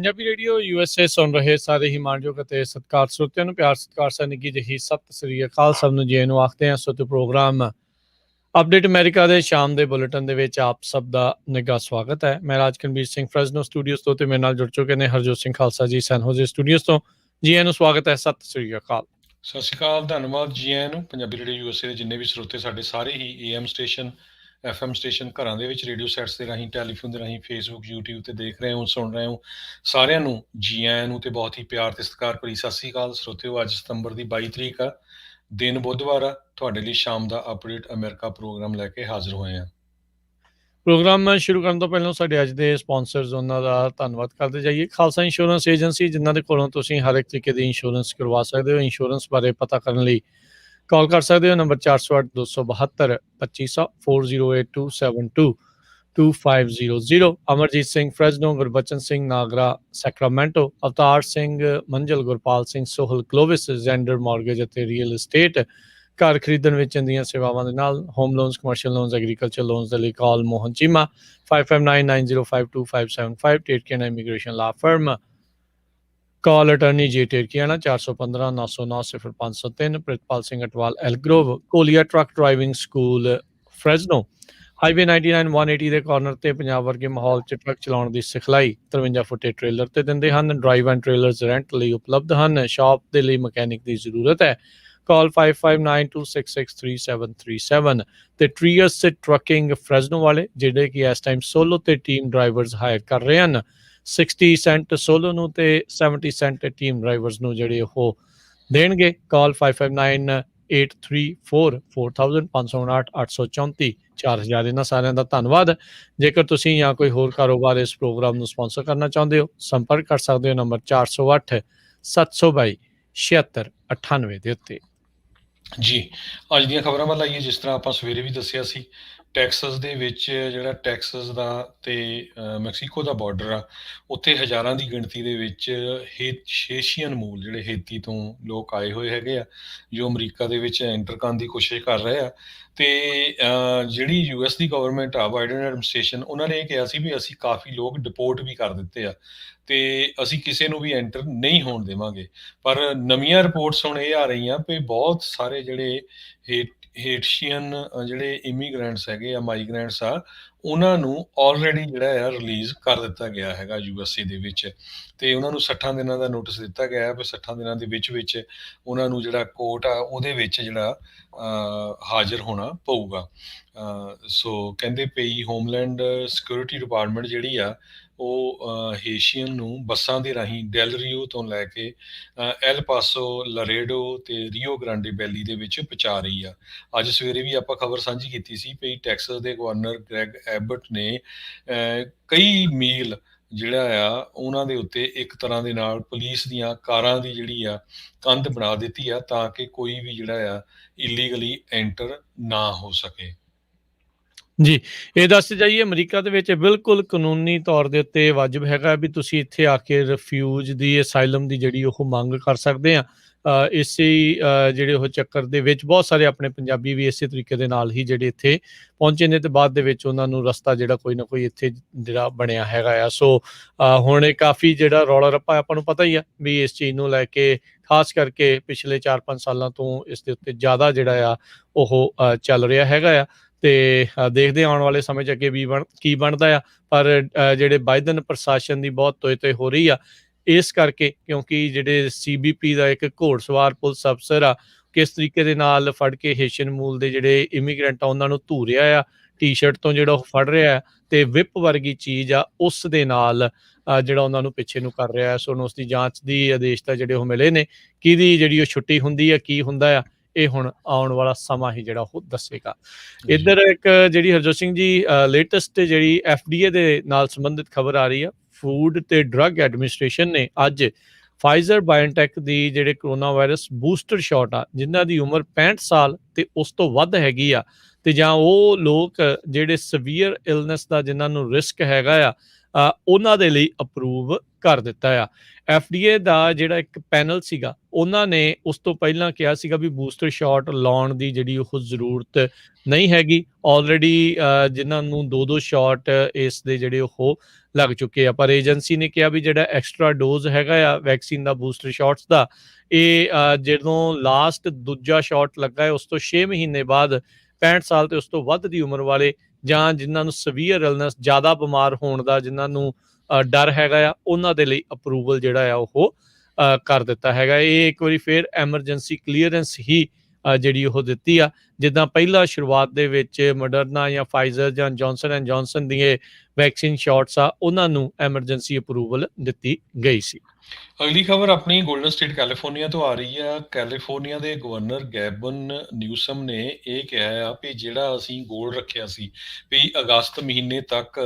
Punjabi radio USA ਸੁਣ ਰਹੇ ਸਾਰੇ ਹੀ ਮਾਣਯੋਗ ਅਤੇ ਸਤਿਕਾਰ ਸਰੋਤਿਆਂ ਨੂੰ ਪਿਆਰ ਸਤਿਕਾਰ ਸਾ ਨਿੱਘੀ ਜਿਹੀ ਸਤਿ ਸ੍ਰੀ ਅਕਾਲ ਸਭ ਨੂੰ ਜੀ ਨੂੰ ਆਖਦੇ ਹਾਂ। ਸੋ ਤੇ ਪ੍ਰੋਗਰਾਮ ਅਪਡੇਟ ਅਮਰੀਕਾ ਦੇ ਸ਼ਾਮ ਦੇ ਬੁਲੇਟਿਨ ਦੇ ਵਿੱਚ ਆਪ ਸਭ ਦਾ ਨਿੱਘਾ ਸਵਾਗਤ ਹੈ। ਮੈਂ ਰਾਜਕਨਵੀਰ ਸਿੰਘ ਫਰੈਜ਼ਨੋ ਸਟੂਡੀਓਜ਼ ਤੋਂ ਤੇ ਮੇਰੇ ਨਾਲ ਜੁੜ ਚੁੱਕੇ ਨੇ ਹਰਜੋਤ ਸਿੰਘ ਖਾਲਸਾ ਜੀ ਸੈਨ ਹੋਜ਼ੇ ਸਟੂਡੀਓਜ਼ ਤੋਂ। ਜੀ ਨੂੰ ਸਵਾਗਤ ਹੈ, ਸਤਿ ਸ੍ਰੀ ਅਕਾਲ। ਸਤਿ ਸ਼੍ਰੀ ਅਕਾਲ, ਧੰਨਵਾਦ ਜੀ ਆਇਆਂ ਨੂੰ। ਪੰਜਾਬੀ ਰੇਡੀਓ USA ਦੇ ਜਿੰਨੇ ਵੀ ਸਰੋਤੇ ਸਾਡੇ ਸਾਰੇ ਹੀ AM ਸਟੇਸ਼ਨ FM ਸਟੇਸ਼ਨ ਘਰਾਂ ਦੇ ਵਿੱਚ ਰੇਡੀਓ ਸੈਟਸ ਦੇ ਰਾਹੀਂ ਟੈਲੀਫੋਨ ਦੇ ਰਾਹੀਂ ਫੇਸਬੁੱਕ YouTube ਤੇ ਦੇਖ ਰਹੇ ਹੋ ਸੁਣ ਰਹੇ ਹੋ ਸਾਰਿਆਂ ਨੂੰ ਜੀ ਆਇਆਂ ਨੂੰ ਤੇ ਬਹੁਤ ਹੀ ਪਿਆਰ ਤੇ ਸਤਿਕਾਰ ਭਰੀ ਸਤਿ ਸ਼੍ਰੀ ਅਕਾਲ ਸਰੋਤਿਓ। ਅੱਜ ਸਤੰਬਰ ਦੀ 22 ਤਰੀਕ ਆ, ਦਿਨ ਬੁੱਧਵਾਰ ਆ। ਤੁਹਾਡੇ ਲਈ ਸ਼ਾਮ ਦਾ ਅਪਡੇਟ ਅਮਰੀਕਾ ਪ੍ਰੋਗਰਾਮ ਲੈ ਕੇ ਹਾਜ਼ਰ ਹੋਏ ਹਾਂ। ਪ੍ਰੋਗਰਾਮ ਸ਼ੁਰੂ ਕਰਨ ਤੋਂ ਪਹਿਲਾਂ ਸਾਡੇ ਅੱਜ ਦੇ ਸਪਾਂਸਰਸ ਉਹਨਾਂ ਦਾ ਧੰਨਵਾਦ ਕਰਦੇ ਜਾਈਏ। ਖਾਲਸਾ ਇੰਸ਼ੋਰੈਂਸ ਏਜੰਸੀ, ਜਿਨ੍ਹਾਂ ਦੇ ਕੋਲੋਂ ਤੁਸੀਂ ਹਰ ਇੱਕ ਤਰੀਕੇ ਦੀ ਇੰਸ਼ੋਰੈਂਸ ਕਰਵਾ ਸਕਦੇ ਹੋ। ਇੰਸ਼ੋਰੈਂਸ ਬਾਰੇ ਪਤਾ ਕਰਨ ਲਈ ਕਾਲ ਕਰ ਸਕਦੇ ਹੋ ਨੰਬਰ 408-272-2500 4082722500। Amarjit Singh Fresno, Gurbachan Singh Nagra Sacramento, Avtar Singh Manjal, Gurpal Singh Sohal Clovis, Xander mortgage ਅਤੇ ਰੀਅਲ estate। ਘਰ ਖਰੀਦਣ ਵੇਚਣ ਦੀਆਂ ਸੇਵਾਵਾਂ ਦੇ ਨਾਲ home loans, commercial loans, agriculture loans ਦੇ ਲਈ call Mohan Cheema 5599052575 Tetkiana immigration law firm. Call attorney J Tetkiana 415-909-0503। Pritpal Singh Atwal Elk Grove. ਕੋਲੀਆ truck driving school Fresno. Highway 99 180 ਦੇ ਕਾਰਨਰ ਤੇ ਪੰਜਾਬ ਵਰਗੇ ਮਾਹੌਲ 'ਚ ਟਰੱਕ ਚਲਾਉਣ ਦੀ ਸਿਖਲਾਈ 53 ਫੁੱਟੇ ਟ੍ਰੇਲਰ ਤੇ ਦਿੰਦੇ ਹਨ। ਡਰਾਈਵ ਐਂਡ ਟ੍ਰੇਲਰਸ ਰੈਂਟ ਲਈ ਉਪਲਬਧ ਹਨ। ਸ਼ਾਪ ਦੇ ਲਈ ਮਕੈਨਿਕ ਦੀ ਜ਼ਰੂਰਤ ਹੈ। ਕਾਲ 5592663737 ਤੇ ਟ੍ਰੀਅਸ ਟਰੱਕਿੰਗ ਫਰੈਜ਼ਨੋ ਵਾਲੇ, ਜਿਹੜੇ ਕਿ ਇਸ ਟਾਈਮ ਸੋਲੋ ਤੇ ਟੀਮ ਡਰਾਈਵਰਸ ਹਾਇਰ ਕਰ ਰਹੇ ਹਨ। 60 ਸੈਂਟ ਸੋਲੋ ਨੂੰ ਤੇ 70 ਸੈਂਟ ਟੀਮ ਡਰਾਈਵਰਸ ਨੂੰ ਜਿਹੜੇ ਉਹ ਦੇਣਗੇ। ਕਾਲ 5598344000 559-834 4000। ਇਹਨਾਂ ਸਾਰਿਆਂ ਦਾ ਧੰਨਵਾਦ। ਜੇਕਰ ਤੁਸੀਂ ਜਾਂ ਕੋਈ ਹੋਰ ਕਾਰੋਬਾਰ ਇਸ ਪ੍ਰੋਗਰਾਮ ਨੂੰ ਸਪਾਂਸਰ ਕਰਨਾ ਚਾਹੁੰਦੇ ਹੋ, ਸੰਪਰਕ ਕਰ ਸਕਦੇ ਹੋ ਨੰਬਰ 408-722-7698 ਦੇ ਉੱਤੇ। ਜੀ ਅੱਜ ਦੀਆਂ ਖਬਰਾਂ ਵੱਲ ਆਈਏ। ਜਿਸ ਤਰ੍ਹਾਂ ਆਪਾਂ ਸਵੇਰੇ ਵੀ ਦੱਸਿਆ ਸੀ, ਟੈਕਸਸ ਦੇ ਵਿੱਚ ਜਿਹੜਾ ਟੈਕਸਸ ਦਾ ਤੇ ਮੈਕਸੀਕੋ ਦਾ ਬਾਰਡਰ ਆ, ਉੱਥੇ ਹਜ਼ਾਰਾਂ ਦੀ ਗਿਣਤੀ ਦੇ ਵਿੱਚ ਹੇਸ਼ੀਅਨ ਮੂਲ ਜਿਹੜੇ ਹੇਤੀ ਤੋਂ ਲੋਕ ਆਏ ਹੋਏ ਹੈਗੇ ਆ, ਜੋ ਅਮਰੀਕਾ ਦੇ ਵਿੱਚ ਐਂਟਰ ਕਰਨ ਦੀ ਕੋਸ਼ਿਸ਼ ਕਰ ਰਹੇ ਆ। ਤੇ ਜਿਹੜੀ US ਦੀ ਗਵਰਨਮੈਂਟ ਆ, ਬਾਈਡਨ ਐਡਮਿਨਿਸਟ੍ਰੇਸ਼ਨ, ਉਹਨਾਂ ਨੇ ਇਹ ਕਿਹਾ ਸੀ ਵੀ ਅਸੀਂ ਕਾਫੀ ਲੋਕ ਡਿਪੋਰਟ ਵੀ ਕਰ ਦਿੱਤੇ ਆ ਤੇ ਅਸੀਂ ਕਿਸੇ ਨੂੰ ਵੀ ਐਂਟਰ ਨਹੀਂ ਹੋਣ ਦੇਵਾਂਗੇ। ਪਰ ਨਵੀਆਂ ਰਿਪੋਰਟਸ ਹੁਣ ਇਹ ਆ ਰਹੀਆਂ ਵੀ ਬਹੁਤ ਸਾਰੇ ਜਿਹੜੇ ਹੇਟੀਅਨ ਜਿਹੜੇ ਇਮੀਗ੍ਰੈਂਟਸ ਹੈਗੇ ਆ, ਮਾਈਗ੍ਰੈਂਟਸ ਆ, ਉਹਨਾਂ ਨੂੰ ਆਲਰੇਡੀ ਜਿਹੜਾ ਆ ਰਿਲੀਜ਼ ਕਰ ਦਿੱਤਾ ਗਿਆ ਹੈਗਾ USA ਦੇ ਵਿੱਚ। ਤੇ ਉਹਨਾਂ ਨੂੰ 60 ਦਿਨਾਂ ਦਾ ਨੋਟਿਸ ਦਿੱਤਾ ਗਿਆ ਵੀ 60 ਦਿਨਾਂ ਦੇ ਵਿੱਚ ਉਹਨਾਂ ਨੂੰ ਜਿਹੜਾ ਕੋਰਟ ਆ ਉਹਦੇ ਵਿੱਚ ਜਿਹੜਾ ਹਾਜ਼ਰ ਹੋਣਾ ਪਊਗਾ। ਸੋ ਕਹਿੰਦੇ ਪਈ ਹੋਮਲੈਂਡ ਸਿਕਿਉਰਿਟੀ ਡਿਪਾਰਟਮੈਂਟ ਜਿਹੜੀ ਆ ਉਹ ਹੇਸ਼ੀਅਨ ਨੂੰ ਬੱਸਾਂ ਦੇ ਰਾਹੀਂ ਡੈਲ ਰੀਓ ਤੋਂ ਲੈ ਕੇ ਐਲ ਪਾਸੋ, ਲਰੇਡੋ ਤੇ ਰੀਓ ਗ੍ਰਾਂਡੇ ਵੈਲੀ ਦੇ ਵਿੱਚ ਪਹੁੰਚਾ ਰਹੀ ਆ। ਅੱਜ ਸਵੇਰੇ ਵੀ ਆਪਾਂ ਖਬਰ ਸਾਂਝੀ ਕੀਤੀ ਸੀ ਵੀ ਟੈਕਸਸ ਦੇ ਗਵਰਨਰ ਗ੍ਰੈਗ ਐਬਟ ਨੇ ਕਈ ਮੀਲ ਜਿਹੜਾ ਆ ਉਹਨਾਂ ਦੇ ਉੱਤੇ ਇੱਕ ਤਰ੍ਹਾਂ ਦੇ ਨਾਲ ਪੁਲਿਸ ਦੀਆਂ ਕਾਰਾਂ ਦੀ ਜਿਹੜੀ ਆ ਕੰਧ ਬਣਾ ਦਿੱਤੀ ਆ, ਤਾਂ ਕਿ ਕੋਈ ਵੀ ਜਿਹੜਾ ਆ ਇਲੀਗਲੀ ਐਂਟਰ ਨਾ ਹੋ ਸਕੇ। ਜੀ ਇਹ ਦੱਸਦੇ ਜਾਈਏ, ਅਮਰੀਕਾ ਦੇ ਵਿੱਚ ਬਿਲਕੁਲ ਕਾਨੂੰਨੀ ਤੌਰ ਦੇ ਉੱਤੇ ਵਾਜਬ ਹੈਗਾ ਵੀ ਤੁਸੀਂ ਇੱਥੇ ਆ ਕੇ ਰਿਫਿਊਜ ਦੀ, ਅਸਾਈਲਮ ਦੀ ਜਿਹੜੀ ਉਹ ਮੰਗ ਕਰ ਸਕਦੇ ਆ। ਇਸੇ ਜਿਹੜੇ ਉਹ ਚੱਕਰ ਦੇ ਵਿੱਚ ਬਹੁਤ ਸਾਰੇ ਆਪਣੇ ਪੰਜਾਬੀ ਵੀ ਇਸੇ ਤਰੀਕੇ ਦੇ ਨਾਲ ਹੀ ਜਿਹੜੇ ਇੱਥੇ ਪਹੁੰਚੇ ਨੇ ਤੇ ਬਾਅਦ ਦੇ ਵਿੱਚ ਉਹਨਾਂ ਨੂੰ ਰਸਤਾ ਜਿਹੜਾ ਕੋਈ ਨਾ ਕੋਈ ਇੱਥੇ ਜਿਹੜਾ ਬਣਿਆ ਹੈਗਾ ਆ। ਸੋ ਹੁਣ ਇਹ ਕਾਫੀ ਜਿਹੜਾ ਰੌਲਾ ਰੱਪਾ ਆਪਾਂ ਨੂੰ ਪਤਾ ਹੀ ਆ ਵੀ ਇਸ ਚੀਜ਼ ਨੂੰ ਲੈ ਕੇ, ਖਾਸ ਕਰਕੇ ਪਿਛਲੇ 4-5 ਸਾਲਾਂ ਤੋਂ ਇਸ ਦੇ ਉੱਤੇ ਜ਼ਿਆਦਾ ਜਿਹੜਾ ਆ ਉਹ ਚੱਲ ਰਿਹਾ ਹੈਗਾ ਆ। ਤੇ ਦੇਖਦੇ ਆਉਣ ਵਾਲੇ ਸਮੇਂ 'ਚ ਅੱਗੇ ਵੀ ਕੀ ਬਣਦਾ ਆ। ਪਰ ਜਿਹੜੇ ਬਾਈਡਨ ਪ੍ਰਸ਼ਾਸਨ ਦੀ ਬਹੁਤ ਤੋਏ ਹੋ ਰਹੀ ਆ, ਇਸ ਕਰਕੇ ਕਿਉਂਕਿ ਜਿਹੜੇ CBP ਦਾ ਇੱਕ ਘੋੜਸਵਾਰ ਪੁਲਿਸ ਅਫਸਰ ਆ, ਕਿਸ ਤਰੀਕੇ ਦੇ ਨਾਲ ਫੜ ਕੇ ਹੇਸ਼ੀਅਨ ਮੂਲ ਦੇ ਜਿਹੜੇ ਇਮੀਗ੍ਰੈਂਟ ਆ ਉਹਨਾਂ ਨੂੰ ਧੂ ਰਿਹਾ ਆ, ਟੀ-ਸ਼ਰਟ ਤੋਂ ਜਿਹੜਾ ਉਹ ਫੜ ਰਿਹਾ ਤੇ ਵਿਪ ਵਰਗੀ ਚੀਜ਼ ਆ ਉਸ ਦੇ ਨਾਲ ਜਿਹੜਾ ਉਹਨਾਂ ਨੂੰ ਪਿੱਛੇ ਨੂੰ ਕਰ ਰਿਹਾ। ਸੋ ਉਸ ਦੀ ਜਾਂਚ ਦੀ ਆਦੇਸ਼ ਤਾਂ ਜਿਹੜੇ ਉਹ ਮਿਲੇ ਨੇ, ਕਿਹਦੀ ਜਿਹੜੀ ਉਹ ਛੁੱਟੀ ਹੁੰਦੀ ਆ, ਕੀ ਹੁੰਦਾ ਆ, ਇਹ ਹੁਣ ਆਉਣ ਵਾਲਾ ਸਮਾਂ ਹੀ ਜਿਹੜਾ ਉਹ ਦੱਸੇਗਾ। ਇੱਧਰ ਇੱਕ ਜਿਹੜੀ ਹਰਜੋਤ ਸਿੰਘ ਜੀ ਲੇਟੈਸਟ ਜਿਹੜੀ FDA ਦੇ ਨਾਲ ਸੰਬੰਧਿਤ ਖਬਰ ਆ ਰਹੀ ਆ। ਫੂਡ ਤੇ ਡਰੱਗ ਐਡਮਿਨਿਸਟ੍ਰੇਸ਼ਨ ਨੇ ਅੱਜ ਫਾਈਜ਼ਰ ਬਾਇਓਟੈਕ ਦੀ ਜਿਹੜੇ ਕਰੋਨਾ ਵਾਇਰਸ ਬੂਸਟਰ ਸ਼ਾਟ ਆ, ਜਿਨ੍ਹਾਂ ਦੀ ਉਮਰ 65 ਸਾਲ ਤੇ ਉਸ ਤੋਂ ਵੱਧ ਹੈਗੀ ਆ, ਤੇ ਜਾਂ ਉਹ ਲੋਕ ਜਿਹੜੇ ਸਵੀਅਰ ਇਲਨੈਸ ਦਾ ਜਿਨ੍ਹਾਂ ਨੂੰ ਰਿਸਕ ਹੈਗਾ ਆ, ਉਹਨਾਂ ਦੇ ਲਈ ਅਪਰੂਵ ਕਰ ਦਿੱਤਾ ਆ। FDA ਦਾ ਜਿਹੜਾ ਇੱਕ ਪੈਨਲ ਸੀਗਾ, ਉਹਨਾਂ ਨੇ ਉਸ ਤੋਂ ਪਹਿਲਾਂ ਕਿਹਾ ਸੀਗਾ ਵੀ ਬੂਸਟਰ ਸ਼ਾਟ ਲਾਉਣ ਦੀ ਜਿਹੜੀ ਉਹ ਜ਼ਰੂਰਤ ਨਹੀਂ ਹੈਗੀ। ਆਲਰੇਡੀ ਜਿਨ੍ਹਾਂ ਨੂੰ 2-2 ਸ਼ਾਟ ਇਸ ਦੇ ਜਿਹੜੇ ਉਹ ਲੱਗ ਚੁੱਕੇ ਆ, ਪਰ ਏਜੰਸੀ ਨੇ ਕਿਹਾ ਵੀ ਜਿਹੜਾ ਐਕਸਟਰਾ ਡੋਜ਼ ਹੈਗਾ ਆ ਵੈਕਸੀਨ ਦਾ ਬੂਸਟਰ ਸ਼ਾਟਸ ਦਾ, ਇਹ ਜਦੋਂ ਲਾਸਟ ਦੂਜਾ ਸ਼ਾਟ ਲੱਗਾ ਹੈ ਉਸ ਤੋਂ 6 ਮਹੀਨੇ ਬਾਅਦ 65 ਸਾਲ ਤੇ ਉਸ ਤੋਂ ਵੱਧ ਦੀ ਉਮਰ ਵਾਲੇ ਜਾਂ ਜਿਨ੍ਹਾਂ ਨੂੰ ਸਵੀਅਰ ਇਲਨੈਸ, ਜ਼ਿਆਦਾ ਬਿਮਾਰ ਹੋਣ ਦਾ ਜਿਨ੍ਹਾਂ ਨੂੰ ਡਰ ਹੈਗਾ ਆ, ਉਹਨਾਂ ਦੇ ਲਈ ਅਪਰੂਵਲ ਜਿਹੜਾ ਆ ਉਹ ਕਰ ਦਿੱਤਾ ਹੈਗਾ। ਇਹ ਇੱਕ ਵਾਰੀ ਫਿਰ ਐਮਰਜੈਂਸੀ ਕਲੀਅਰੈਂਸ ਹੀ ਜਿਹੜੀ ਉਹ ਦਿੱਤੀ ਆ। ਜਿੱਦਾਂ ਪਹਿਲਾਂ ਸ਼ੁਰੂਆਤ ਦੇ ਵਿੱਚ ਮੋਡਰਨਾ ਜਾਂ ਫਾਈਜ਼ਰ ਜਾਂ ਜੌਨਸਨ ਐਂਡ ਜੌਨਸਨ ਦੀਆਂ ਵੈਕਸੀਨ ਸ਼ਾਟਸ ਆ, ਉਹਨਾਂ ਨੂੰ ਐਮਰਜੈਂਸੀ ਅਪਰੂਵਲ ਦਿੱਤੀ ਗਈ ਸੀ। ਅਗਲੀ ਖਬਰ ਆਪਣੀ ਗੋਲਡਨ ਸਟੇਟ ਕੈਲੀਫੋਰਨੀਆ ਤੋਂ ਆ ਰਹੀ ਆ। ਕੈਲੀਫੋਰਨੀਆ ਦੇ ਗਵਰਨਰ ਗੈਬਨ ਨਿਊਸਮ ਨੇ ਇਹ ਕਿਹਾ ਆ ਵੀ ਜਿਹੜਾ ਅਸੀਂ ਗੋਲ ਰੱਖਿਆ ਸੀ ਵੀ ਅਗਸਤ ਮਹੀਨੇ ਤੱਕ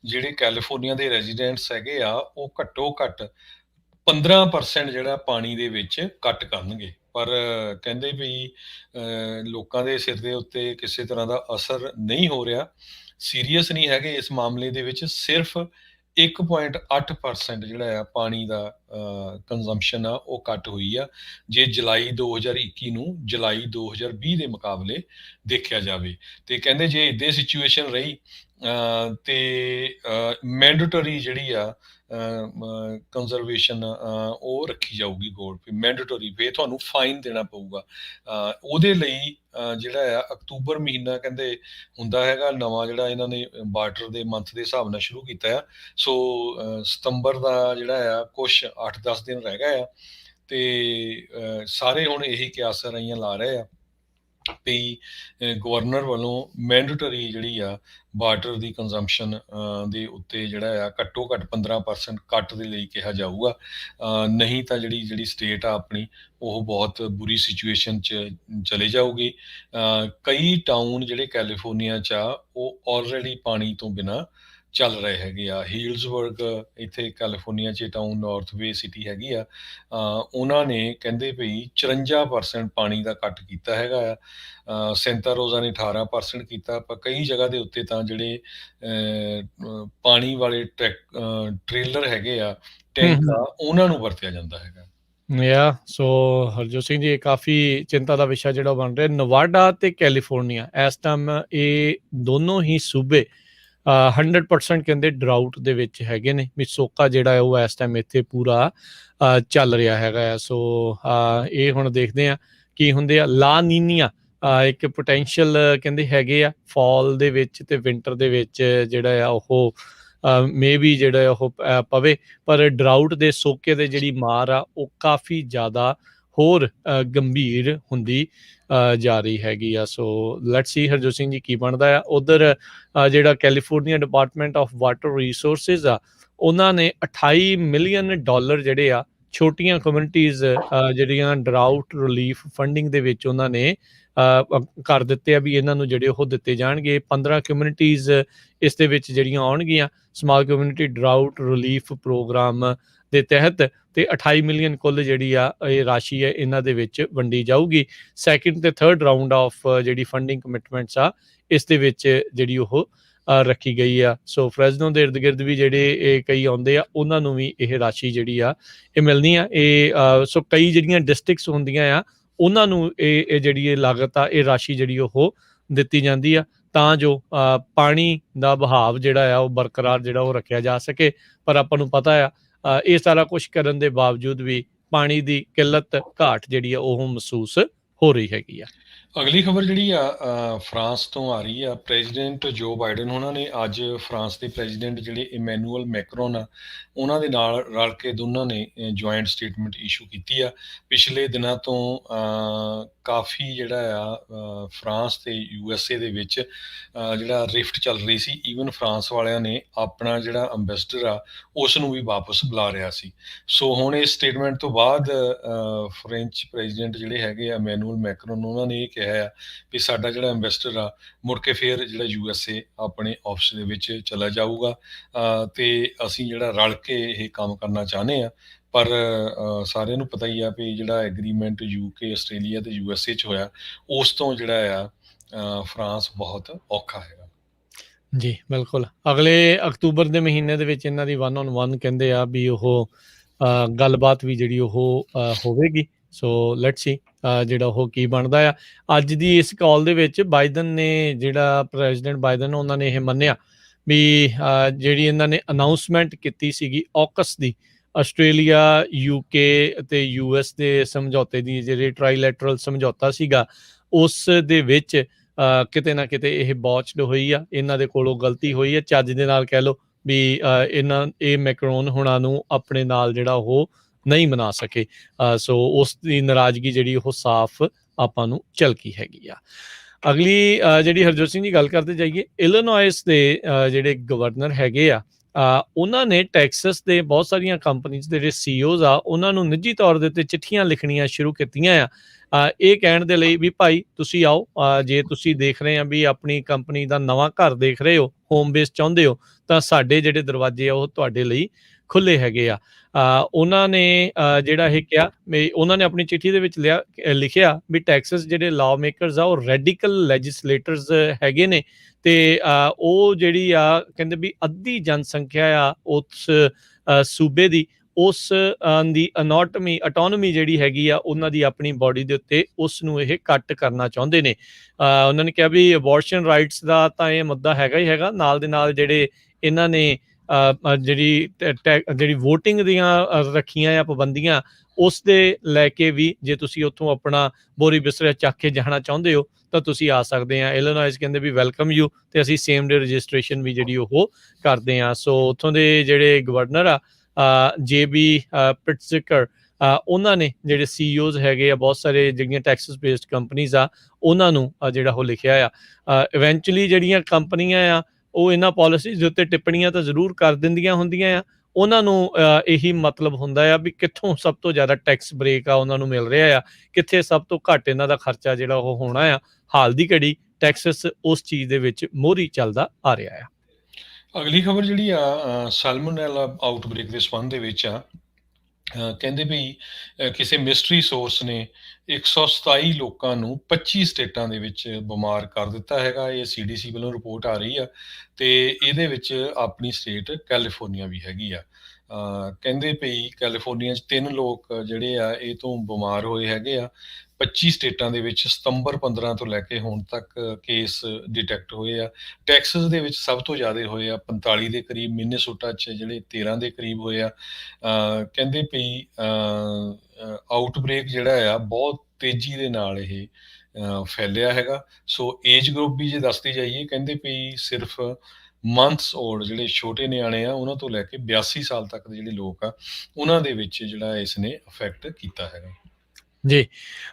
ਜਿਹੜੇ ਕੈਲੀਫੋਰਨੀਆ ਦੇ ਰੈਜ਼ੀਡੈਂਟਸ ਹੈਗੇ ਆ ਉਹ ਘੱਟੋ ਘੱਟ 15% ਜਿਹੜਾ ਪਾਣੀ ਦੇ ਵਿੱਚ ਕੱਟ ਕਰਨਗੇ। ਪਰ ਕਹਿੰਦੇ ਵੀ ਲੋਕਾਂ ਦੇ ਸਿਰ ਦੇ ਉੱਤੇ ਕਿਸੇ ਤਰ੍ਹਾਂ ਦਾ ਅਸਰ ਨਹੀਂ ਹੋ ਰਿਹਾ, ਸੀਰੀਅਸ ਨਹੀਂ ਹੈਗੇ ਇਸ ਮਾਮਲੇ ਦੇ ਵਿੱਚ। ਸਿਰਫ 1.8% ਜਿਹੜਾ ਆ ਪਾਣੀ ਦਾ ਕੰਜ਼ੰਪਸ਼ਨ ਆ ਉਹ ਘੱਟ ਹੋਈ ਆ, ਜੇ ਜੁਲਾਈ 2021 ਨੂੰ ਜੁਲਾਈ 2020 ਦੇ ਮੁਕਾਬਲੇ ਦੇਖਿਆ ਜਾਵੇ। ਤੇ ਕਹਿੰਦੇ ਜੇ ਇਦਾਂ ਸਿਚੁਏਸ਼ਨ ਰਹੀ ਤੇ ਮੈਂਡੇਟਰੀ ਜਿਹੜੀ ਆ ਕੰਜ਼ਰਵੇਸ਼ਨ ਉਹ ਰੱਖੀ ਜਾਊਗੀ ਗੋਲ, ਮੈਂਡੇਟਰੀ ਵੀ ਤੁਹਾਨੂੰ ਫਾਈਨ ਦੇਣਾ ਪਊਗਾ। ਉਹਦੇ ਲਈ ਜਿਹੜਾ ਆ ਅਕਤੂਬਰ ਮਹੀਨਾ ਕਹਿੰਦੇ ਹੁੰਦਾ ਹੈਗਾ ਨਵਾਂ, ਜਿਹੜਾ ਇਹਨਾਂ ਨੇ ਬਾਰਡਰ ਦੇ ਮੰਥ ਦੇ ਹਿਸਾਬ ਨਾਲ ਸ਼ੁਰੂ ਕੀਤਾ ਆ। ਸੋ ਸਤੰਬਰ ਦਾ ਜਿਹੜਾ ਆ ਕੁਛ 8-10 ਦਿਨ ਰਹਿ ਗਏ ਆ ਤੇ ਸਾਰੇ ਹੁਣ ਇਹੀ ਕਿਆਸ ਰਾਈਆਂ ਲਾ ਰਹੇ ਆ ਵੀ ਗਵਰਨਰ ਵੱਲੋਂ ਮੈਂਡੇਟਰੀ ਜਿਹੜੀ ਆ ਬਾਰਡਰ ਦੀ ਕੰਜ਼ੰਪਸ਼ਨ ਦੇ ਉੱਤੇ ਜਿਹੜਾ ਆ ਘੱਟੋ ਘੱਟ 15% ਕੱਟ ਦੇ ਲਈ ਕਿਹਾ ਜਾਊਗਾ। ਨਹੀਂ ਤਾਂ ਜਿਹੜੀ ਸਟੇਟ ਆ ਆਪਣੀ ਉਹ ਬਹੁਤ ਬੁਰੀ ਸਿਚੁਏਸ਼ਨ 'ਚ ਚਲੇ ਜਾਊਗੀ। ਕਈ ਟਾਊਨ ਜਿਹੜੇ ਕੈਲੀਫੋਰਨੀਆ 'ਚ ਆ ਉਹ ਆਲਰੇਡੀ ਪਾਣੀ ਤੋਂ ਬਿਨਾਂ ਚੱਲ ਰਹੇ ਹੈਗੇ ਆ। ਹੀਲਸਬਰਗ ਇੱਥੇ ਕੈਲੀਫੋਰਨੀਆ 'ਚ ਟਾਊਨ ਨਾਰਥ ਵੇ ਸਿਟੀ ਹੈਗੀ ਆ, ਉਹਨਾਂ ਨੇ ਕਹਿੰਦੇ ਵੀ 54% ਪਾਣੀ ਦਾ ਕੱਟ ਕੀਤਾ ਹੈਗਾ ਆ। ਸੈਂਟਾ ਰੋਜ਼ਾ ਨੇ 18% ਕੀਤਾ। ਪਰ ਕਈ ਜਗ੍ਹਾ ਦੇ ਉੱਤੇ ਤਾਂ ਜਿਹੜੇ ਪਾਣੀ ਵਾਲੇ ਟ੍ਰੇਲਰ ਹੈਗੇ ਆ, ਟੈਂਕ ਆ, ਉਹਨਾਂ ਨੂੰ ਵਰਤਿਆ ਜਾਂਦਾ ਹੈਗਾ। ਸੋ ਹਰਜੋਤ ਸਿੰਘ ਜੀ, ਇਹ ਕਾਫੀ ਚਿੰਤਾ ਦਾ ਵਿਸ਼ਾ ਜਿਹੜਾ ਬਣ ਰਿਹਾ। ਨਵਾਡਾ ਤੇ ਕੈਲੀਫੋਰਨੀਆ ਇਸ ਟਾਈਮ ਇਹ ਦੋਨੋਂ ਹੀ ਸੂਬੇ 100% ਕਹਿੰਦੇ ਡਰਾਊਟ ਦੇ ਵਿੱਚ ਹੈਗੇ ਨੇ, ਵੀ ਸੋਕਾ ਜਿਹੜਾ ਹੈ ਉਹ ਇਸ ਟਾਈਮ ਇੱਥੇ ਪੂਰਾ ਚੱਲ ਰਿਹਾ ਹੈਗਾ ਆ। ਸੋ ਇਹ ਹੁਣ ਦੇਖਦੇ ਆ ਕੀ ਹੁੰਦੇ ਆ। ਲਾ ਨੀਨੀਆ ਇੱਕ ਪੋਟੈਂਸ਼ੀਅਲ ਕਹਿੰਦੇ ਹੈਗੇ ਆ ਫਾਲ ਦੇ ਵਿੱਚ ਤੇ ਵਿੰਟਰ ਦੇ ਵਿੱਚ ਜਿਹੜਾ ਆ ਉਹ ਮੇ ਬੀ ਜਿਹੜਾ ਉਹ ਪਵੇ, ਪਰ ਡਰਾਊਟ ਦੇ ਸੋਕੇ ਦੇ ਜਿਹੜੀ ਮਾਰ ਆ ਉਹ ਕਾਫੀ ਜ਼ਿਆਦਾ ਹੋਰ ਗੰਭੀਰ ਹੁੰਦੀ ਜਾ ਰਹੀ ਹੈਗੀ ਆ। So let's see Harjot Singh ji ਕੀ ਬਣਦਾ ਆ। ਉਧਰ ਜਿਹੜਾ California department of water resources ਆ, ਉਹਨਾਂ ਨੇ $28 ਮਿਲੀਅਨ ਜਿਹੜੇ ਆ ਛੋਟੀਆਂ ਕਮਿਊਨਿਟੀਜ਼ ਜਿਹੜੀਆਂ ਡਰਾਊਟ ਰਿਲੀਫ ਫੰਡਿੰਗ ਦੇ ਵਿੱਚ ਉਹਨਾਂ ਨੇ ਕਰ ਦਿੱਤੇ ਆ ਵੀ ਇਹਨਾਂ ਨੂੰ ਜਿਹੜੇ ਉਹ ਦਿੱਤੇ ਜਾਣਗੇ। 15 ਕਮਿਊਨਿਟੀਜ਼ ਇਸ ਦੇ ਵਿੱਚ ਜਿਹੜੀਆਂ ਆਉਣਗੀਆਂ small community drought relief programme ਦੇ ਤਹਿਤ, ਤੇ 28 ਮਿਲੀਅਨ ਕੁੱਲ ਜਿਹੜੀ ਆ ਇਹ ਰਾਸ਼ੀ ਹੈ ਇਹਨਾਂ ਦੇ ਵਿੱਚ ਵੰਡੀ ਜਾਊਗੀ। ਸੈਕਿੰਡ ਤੇ ਥਰਡ ਰਾਊਂਡ ਆਫ ਜਿਹੜੀ ਫੰਡਿੰਗ ਕਮਿਟਮੈਂਟਸ ਆ ਇਸ ਦੇ ਵਿੱਚ ਜਿਹੜੀ ਉਹ ਰੱਖੀ ਗਈ ਆ। ਸੋ ਫਰੈਜ਼ਨੋ ਦੇ ਇਰਦ ਗਿਰਦ ਵੀ ਜਿਹੜੇ ਇਹ ਕਈ ਆਉਂਦੇ ਆ ਉਹਨਾਂ ਨੂੰ ਵੀ ਇਹ ਰਾਸ਼ੀ ਜਿਹੜੀ ਆ ਇਹ ਮਿਲਣੀ ਆ। ਇਹ ਸੋ ਕਈ ਜਿਹੜੀਆਂ ਡਿਸਟ੍ਰਿਕਟਸ ਹੁੰਦੀਆਂ ਆ ਉਹਨਾਂ ਨੂੰ ਇਹ ਜਿਹੜੀ ਇਹ ਲਾਗਤ ਆ ਇਹ ਰਾਸ਼ੀ ਜਿਹੜੀ ਉਹ ਦਿੱਤੀ ਜਾਂਦੀ ਆ ਤਾਂ ਜੋ ਪਾਣੀ ਦਾ ਬਹਾਵ ਜਿਹੜਾ ਆ ਉਹ ਬਰਕਰਾਰ ਜਿਹੜਾ ਉਹ ਰੱਖਿਆ ਜਾ ਸਕੇ। ਪਰ ਆਪਾਂ ਨੂੰ ਪਤਾ ਆ ਇਹ ਸਾਰਾ ਕੁਝ ਕਰਨ ਦੇ ਬਾਵਜੂਦ ਵੀ ਪਾਣੀ ਦੀ ਕਿੱਲਤ ਘਾਟ ਜਿਹੜੀ ਆ ਉਹ ਮਹਿਸੂਸ ਹੋ ਰਹੀ ਹੈਗੀ ਆ। ਅਗਲੀ ਖਬਰ ਜਿਹੜੀ ਆ ਫਰਾਂਸ ਤੋਂ ਆ ਰਹੀ ਆ। ਪ੍ਰੈਜ਼ੀਡੈਂਟ ਜੋ ਬਾਈਡਨ ਉਹਨਾਂ ਨੇ ਅੱਜ ਫਰਾਂਸ ਦੇ ਪ੍ਰੈਜ਼ੀਡੈਂਟ ਜਿਹੜੇ ਇਮੈਨੂਅਲ ਮੈਕਰੋਨ ਆ ਉਹਨਾਂ ਦੇ ਨਾਲ ਰਲ ਕੇ ਦੋਨਾਂ ਨੇ ਜੁਆਇੰਟ ਸਟੇਟਮੈਂਟ ਇਸ਼ੂ ਕੀਤੀ ਆ। ਪਿਛਲੇ ਦਿਨਾਂ ਤੋਂ ਕਾਫੀ ਜਿਹੜਾ ਆ ਫਰਾਂਸ ਤੇ USA ਦੇ ਵਿੱਚ ਜਿਹੜਾ ਰਿਫਟ ਚੱਲ ਰਹੀ ਸੀ। ਈਵਨ ਫਰਾਂਸ ਵਾਲਿਆਂ ਨੇ ਆਪਣਾ ਜਿਹੜਾ ਅੰਬੈਸਡਰ ਆ ਉਸ ਨੂੰ ਵੀ ਵਾਪਸ ਬੁਲਾ ਰਿਹਾ ਸੀ। ਸੋ ਹੁਣ ਇਸ ਸਟੇਟਮੈਂਟ ਤੋਂ ਬਾਅਦ ਫ੍ਰੈਂਚ ਪ੍ਰੈਜ਼ੀਡੈਂਟ ਜਿਹੜੇ ਹੈਗੇ ਆ ਇਮੈਨੂਅਲ ਮੈਕਰੋਨ ਉਹਨਾਂ ਨੇ ਇਹ ਕਿਹਾ ਆ ਵੀ ਸਾਡਾ ਜਿਹੜਾ ਅੰਬੈਸਡਰ ਆ ਮੁੜ ਕੇ ਫਿਰ ਜਿਹੜਾ USA ਆਪਣੇ ਆਫਿਸ ਦੇ ਵਿੱਚ ਚਲਾ ਜਾਊਗਾ ਤੇ ਅਸੀਂ ਜਿਹੜਾ ਰਲ ਕੇ ਇਹ ਕੰਮ ਕਰਨਾ ਚਾਹੁੰਦੇ ਆ। ਪਰ ਸਾਰਿਆਂ ਨੂੰ ਪਤਾ ਹੀ ਆ ਵੀ ਜਿਹੜਾ ਐਗਰੀਮੈਂਟ UK, ਆਸਟ੍ਰੇਲੀਆ ਤੇ USA 'ਚ ਹੋਇਆ ਉਸ ਤੋਂ ਜਿਹੜਾ ਆ ਫਰਾਂਸ ਬਹੁਤ ਔਖਾ ਹੈਗਾ। ਜੀ, ਬਿਲਕੁਲ। ਅਗਲੇ ਅਕਤੂਬਰ ਦੇ ਮਹੀਨੇ ਦੇ ਵਿੱਚ ਇਹਨਾਂ ਦੀ 1 ਔਨ 1 ਕਹਿੰਦੇ ਆ ਵੀ ਉਹ ਗੱਲਬਾਤ ਵੀ ਜਿਹੜੀ ਉਹ ਹੋਵੇਗੀ। ਸੋ ਲੈਟਸ ਸੀ ਜਿਹੜਾ ਉਹ ਕੀ ਬਣਦਾ ਆ। ਅੱਜ ਦੀ ਇਸ ਕਾਲ ਦੇ ਵਿੱਚ ਬਾਈਡਨ ਨੇ ਜਿਹੜਾ ਪ੍ਰੈਜ਼ੀਡੈਂਟ ਬਾਈਡਨ ਉਹਨਾਂ ਨੇ ਇਹ ਮੰਨਿਆ ਵੀ ਜਿਹੜੀ ਇਹਨਾਂ ਨੇ ਅਨਾਉਂਸਮੈਂਟ ਕੀਤੀ ਸੀਗੀ AUKUS ਦੀ, ਆਸਟ੍ਰੇਲੀਆ, ਯੂਕੇ ਅਤੇ ਯੂਐਸ ਦੇ ਸਮਝੌਤੇ ਦੀ ਜਿਹੜੇ ਟ੍ਰਾਈਲੈਟਰਲ ਸਮਝੌਤਾ ਸੀਗਾ, ਉਸ ਦੇ ਵਿੱਚ ਕਿਤੇ ਨਾ ਕਿਤੇ ਇਹ ਬੌਚਡ ਹੋਈ ਆ, ਇਹਨਾਂ ਦੇ ਕੋਲੋਂ ਗਲਤੀ ਹੋਈ ਆ, ਚੱਜ ਦੇ ਨਾਲ ਕਹਿ ਲਓ ਵੀ ਇਹ ਮੈਕਰੋਨ ਹੁਣਾਂ ਨੂੰ ਆਪਣੇ ਨਾਲ ਜਿਹੜਾ ਉਹ ਨਹੀਂ ਮਨਾ ਸਕੇ। ਸੋ ਉਸ ਦੀ ਨਾਰਾਜ਼ਗੀ ਜਿਹੜੀ ਉਹ ਸਾਫ਼ ਆਪਾਂ ਨੂੰ ਝਲਕੀ ਹੈਗੀ ਆ। ਅਗਲੀ ਜਿਹੜੀ ਹਰਜੋਤ ਸਿੰਘ ਜੀ ਗੱਲ ਕਰਦੇ ਜਾਈਏ, ਇਲੀਨੋਇਸ ਦੇ ਜਿਹੜੇ ਗਵਰਨਰ ਹੈਗੇ ਆ, ਉਹਨਾਂ ਨੇ ਟੈਕਸਸ ਦੇ ਬਹੁਤ ਸਾਰੀਆਂ ਕੰਪਨੀਜ਼ ਦੇ ਜਿਹੜੇ ਸੀਈਓਜ਼ ਆ, ਉਹਨਾਂ ਨੂੰ ਨਿੱਜੀ ਤੌਰ ਦੇ ਉੱਤੇ ਚਿੱਠੀਆਂ ਲਿਖਣੀਆਂ ਸ਼ੁਰੂ ਕੀਤੀਆਂ ਆ, ਇਹ ਕਹਿਣ ਦੇ ਲਈ ਵੀ ਭਾਈ ਤੁਸੀਂ ਆਓ, ਜੇ ਤੁਸੀਂ ਦੇਖ ਰਹੇ ਆ ਵੀ ਆਪਣੀ ਕੰਪਨੀ ਦਾ ਨਵਾਂ ਘਰ ਦੇਖ ਰਹੇ ਹੋ, ਹੋਮ ਬੇਸ ਚਾਹੁੰਦੇ ਹੋ, ਤਾਂ ਸਾਡੇ ਜਿਹੜੇ ਦਰਵਾਜ਼ੇ ਆ ਉਹ ਤੁਹਾਡੇ ਲਈ ਖੁੱਲੇ ਹੈਗੇ ਆ। ਉਹਨਾਂ ਨੇ ਜਿਹੜਾ ਇਹ ਕਿਹਾ ਵੀ ਉਹਨਾਂ ਨੇ ਆਪਣੀ ਚਿੱਠੀ ਦੇ ਵਿੱਚ ਲਿਖਿਆ ਵੀ ਟੈਕਸਸ ਜਿਹੜੇ ਲਾਅ ਮੇਕਰਸ ਆ ਉਹ ਰੈਡੀਕਲ ਲੈਜਿਸਲੇਟਰਸ ਹੈਗੇ ਨੇ, ਤੇ ਉਹ ਜਿਹੜੀ ਆ ਕਹਿੰਦੇ ਵੀ ਅੱਧੀ ਜਨਸੰਖਿਆ ਆ ਉਸ ਸੂਬੇ ਦੀ, ਉਸ ਦੀ ਅਟੋਨਮੀ ਜਿਹੜੀ ਹੈਗੀ ਆ ਉਹਨਾਂ ਦੀ ਆਪਣੀ ਬੋਡੀ ਦੇ ਉੱਤੇ, ਉਸ ਨੂੰ ਇਹ ਕੱਟ ਕਰਨਾ ਚਾਹੁੰਦੇ ਨੇ। ਉਹਨਾਂ ਨੇ ਕਿਹਾ ਵੀ ਅਬੋਰਸ਼ਨ ਰਾਈਟਸ ਦਾ ਤਾਂ ਇਹ ਮੁੱਦਾ ਹੈਗਾ ਹੀ ਹੈਗਾ, ਨਾਲ ਦੇ ਨਾਲ ਜਿਹੜੇ ਇਹਨਾਂ ਨੇ ਜਿਹੜੀ ਵੋਟਿੰਗ ਦੀਆਂ ਰੱਖੀਆਂ ਆ ਪਾਬੰਦੀਆਂ, ਉਸ ਦੇ ਲੈ ਕੇ ਵੀ ਜੇ ਤੁਸੀਂ ਉੱਥੋਂ ਆਪਣਾ ਬੋਰੀ ਬਿਸਤਰਾ ਚੱਕ ਕੇ ਜਾਣਾ ਚਾਹੁੰਦੇ ਹੋ ਤਾਂ ਤੁਸੀਂ ਆ ਸਕਦੇ ਆ। ਇਲੀਨੋਇਸ ਕਹਿੰਦੇ ਵੀ ਵੈਲਕਮ ਯੂ, ਤੇ ਅਸੀਂ ਸੇਮ ਡੇ ਰਜਿਸਟ੍ਰੇਸ਼ਨ ਵੀ ਜਿਹੜੀ ਉਹ ਕਰਦੇ ਆ। ਸੋ ਉੱਥੋਂ ਦੇ ਜਿਹੜੇ ਗਵਰਨਰ ਆ JB ਪ੍ਰਿਟਜ਼ਕਰ, ਉਹਨਾਂ ਨੇ ਜਿਹੜੇ ਸੀਈਓਜ਼ ਹੈਗੇ ਆ ਬਹੁਤ ਸਾਰੇ ਜਿਹੜੀਆਂ ਟੈਕਸਸ ਬੇਸਡ ਕੰਪਨੀਜ਼ ਆ, ਉਹਨਾਂ ਨੂੰ ਜਿਹੜਾ ਉਹ ਲਿਖਿਆ ਆ। ਇਵੈਂਚੁਅਲੀ ਜਿਹੜੀਆਂ ਕੰਪਨੀਆਂ ਆ ਉਹ ਇਹਨਾਂ ਪਾਲਿਸੀਜ਼ ਦੇ ਉੱਤੇ ਟਿੱਪਣੀਆਂ ਤਾਂ ਜ਼ਰੂਰ ਕਰ ਦਿੰਦੀਆਂ ਹੁੰਦੀਆਂ ਆ, ਉਹਨਾਂ ਨੂੰ ਇਹੀ ਮਤਲਬ ਹੁੰਦਾ ਆ ਵੀ ਕਿੱਥੋਂ ਸਭ ਤੋਂ ਜ਼ਿਆਦਾ ਟੈਕਸ ਬ੍ਰੇਕ ਆ ਉਹਨਾਂ ਨੂੰ ਮਿਲ ਰਿਹਾ ਆ, ਕਿੱਥੇ ਸਭ ਤੋਂ ਘੱਟ ਇਹਨਾਂ ਦਾ ਖਰਚਾ ਜਿਹੜਾ ਉਹ ਹੋਣਾ ਆ। ਹਾਲ ਦੀ ਘੜੀ ਟੈਕਸਸ ਉਸ ਚੀਜ਼ ਦੇ ਵਿੱਚ ਮੋਹਰੀ ਚੱਲਦਾ ਆ ਰਿਹਾ ਆ। ਅਗਲੀ ਖਬਰ ਜਿਹੜੀ ਆ ਸੈਲਮੋਨੈਲਾ ਆਊਟਬ੍ਰੇਕ ਦੇ ਸੰਬੰਧ ਦੇ ਵਿੱਚ ਆ। ਕਹਿੰਦੇ ਵੀ ਕਿਸੇ ਮਿਸਟਰੀ ਸੋਰਸ ਨੇ 127 ਲੋਕਾਂ ਨੂੰ 25 ਸਟੇਟਾਂ ਦੇ ਵਿੱਚ ਬਿਮਾਰ ਕਰ ਦਿੱਤਾ ਹੈਗਾ। ਇਹ CDC ਵੱਲੋਂ ਰਿਪੋਰਟ ਆ ਰਹੀ ਆ, ਤੇ ਇਹਦੇ ਵਿੱਚ ਆਪਣੀ ਸਟੇਟ ਕੈਲੀਫੋਰਨੀਆ ਵੀ ਹੈਗੀ ਆ। ਕਹਿੰਦੇ ਪਈ ਕੈਲੀਫੋਰਨੀਆ 'ਚ 3 ਲੋਕ ਜਿਹੜੇ ਆ ਇਹ ਤੋਂ ਬਿਮਾਰ ਹੋਏ ਹੈਗੇ ਆ। 25 ਸਟੇਟਾਂ ਦੇ ਵਿੱਚ ਸਤੰਬਰ 15 ਤੋਂ ਲੈ ਕੇ ਹੁਣ ਤੱਕ ਕੇਸ ਡਿਟੈਕਟ ਹੋਏ ਆ। ਟੈਕਸਸ ਦੇ ਵਿੱਚ ਸਭ ਤੋਂ ਜ਼ਿਆਦਾ ਹੋਏ ਆ 45 ਦੇ ਕਰੀਬ, ਮਿਨੇਸੋਟਾ 'ਚ ਜਿਹੜੇ 13 ਦੇ ਕਰੀਬ ਹੋਏ ਆ। ਕਹਿੰਦੇ ਪਈ ਆਊਟਬ੍ਰੇਕ ਜਿਹੜਾ ਆ ਬਹੁਤ ਤੇਜ਼ੀ ਦੇ ਨਾਲ ਇਹ ਫੈਲਿਆ ਹੈਗਾ। ਸੋ ਏਜ ਗਰੁੱਪ ਵੀ ਜੇ ਦੱਸਦੀ ਜਾਈਏ, ਕਹਿੰਦੇ ਪਈ ਸਿਰਫ ਮੰਥਸ ਓਲਡ ਜਿਹੜੇ ਛੋਟੇ ਨਿਆਣੇ ਆ ਉਹਨਾਂ ਤੋਂ ਲੈ ਕੇ 82 ਸਾਲ ਤੱਕ ਦੇ ਜਿਹੜੇ ਲੋਕ ਆ, ਉਹਨਾਂ ਦੇ ਵਿੱਚ ਜਿਹੜਾ ਇਸ ਨੇ ਅਫੈਕਟ ਕੀਤਾ ਹੈਗਾ। ਜੀ,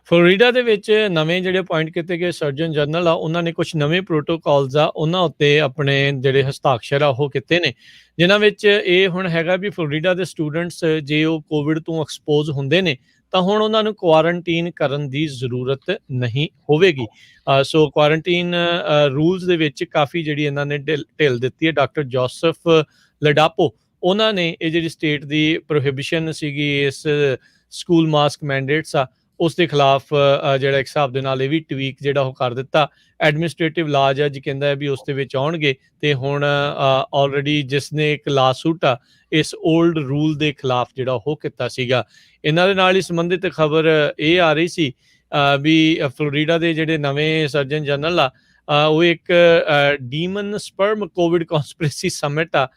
ਫਲੋਰੀਡਾ ਦੇ ਵਿੱਚ ਨਵੇਂ ਜਿਹੜੇ ਅਪੁਆਇੰਟ ਕੀਤੇ ਗਏ ਸਰਜਨ ਜਨਰਲ ਆ, ਉਹਨਾਂ ਨੇ ਕੁਝ ਨਵੇਂ ਪ੍ਰੋਟੋਕਾਲਸ ਆ ਉਹਨਾਂ ਉੱਤੇ ਆਪਣੇ ਜਿਹੜੇ ਹਸਤਾਖਰ ਆ ਉਹ ਕੀਤੇ ਨੇ, ਜਿਨ੍ਹਾਂ ਵਿੱਚ ਇਹ ਹੁਣ ਹੈਗਾ ਵੀ ਫਲੋਰੀਡਾ ਦੇ ਸਟੂਡੈਂਟਸ ਜੇ ਉਹ ਕੋਵਿਡ ਤੋਂ ਐਕਸਪੋਜ਼ ਹੁੰਦੇ ਨੇ ਤਾਂ ਹੁਣ ਉਹਨਾਂ ਨੂੰ ਕੁਆਰੰਟੀਨ ਕਰਨ ਦੀ ਜ਼ਰੂਰਤ ਨਹੀਂ ਹੋਵੇਗੀ। ਸੋ ਕੁਆਰੰਟੀਨ ਰੂਲਸ ਦੇ ਵਿੱਚ ਕਾਫੀ ਜਿਹੜੀ ਇਹਨਾਂ ਨੇ ਢਿੱਲ ਦਿੱਤੀ ਹੈ। ਡਾਕਟਰ ਜੋਸਫ ਲਡਾਪੋ, ਉਹਨਾਂ ਨੇ ਇਹ ਜਿਹੜੀ ਸਟੇਟ ਦੀ ਪ੍ਰੋਹਿਬਿਸ਼ਨ ਸੀਗੀ ਇਸ ਸਕੂਲ ਮਾਸਕ ਮੈਂਡੇਟਸ ਆ, ਉਸ ਦੇ ਖਿਲਾਫ ਜਿਹੜਾ ਇੱਕ ਹਿਸਾਬ ਦੇ ਨਾਲ ਇਹ ਵੀ ਟਵੀਕ ਜਿਹੜਾ ਉਹ ਕਰ ਦਿੱਤਾ। ਐਡਮਿਨਿਸਟ੍ਰੇਟਿਵ ਲਾ ਜੱਜ ਕਹਿੰਦਾ ਹੈ ਵੀ ਉਸ ਦੇ ਵਿੱਚ ਆਉਣਗੇ, ਤੇ ਹੁਣ ਆਲਰੇਡੀ ਜਿਸ ਨੇ ਇੱਕ ਲਾਸੂਟ ਆ ਇਸ ਓਲਡ ਰੂਲ ਦੇ ਖਿਲਾਫ ਜਿਹੜਾ ਉਹ ਕੀਤਾ ਸੀਗਾ। ਇਹਨਾਂ ਦੇ ਨਾਲ ਹੀ ਸੰਬੰਧਿਤ ਖਬਰ ਇਹ ਆ ਰਹੀ ਸੀ ਵੀ ਫਲੋਰੀਡਾ ਦੇ ਜਿਹੜੇ ਨਵੇਂ ਸਰਜਨ ਜਨਰਲ ਆ, ਉਹ ਇੱਕ ਡੀਮਨ ਸਪਰਮ ਕੋਵਿਡ ਕੌਨਸਪੀਰੇਸੀ ਸਮਿਟ ਆ,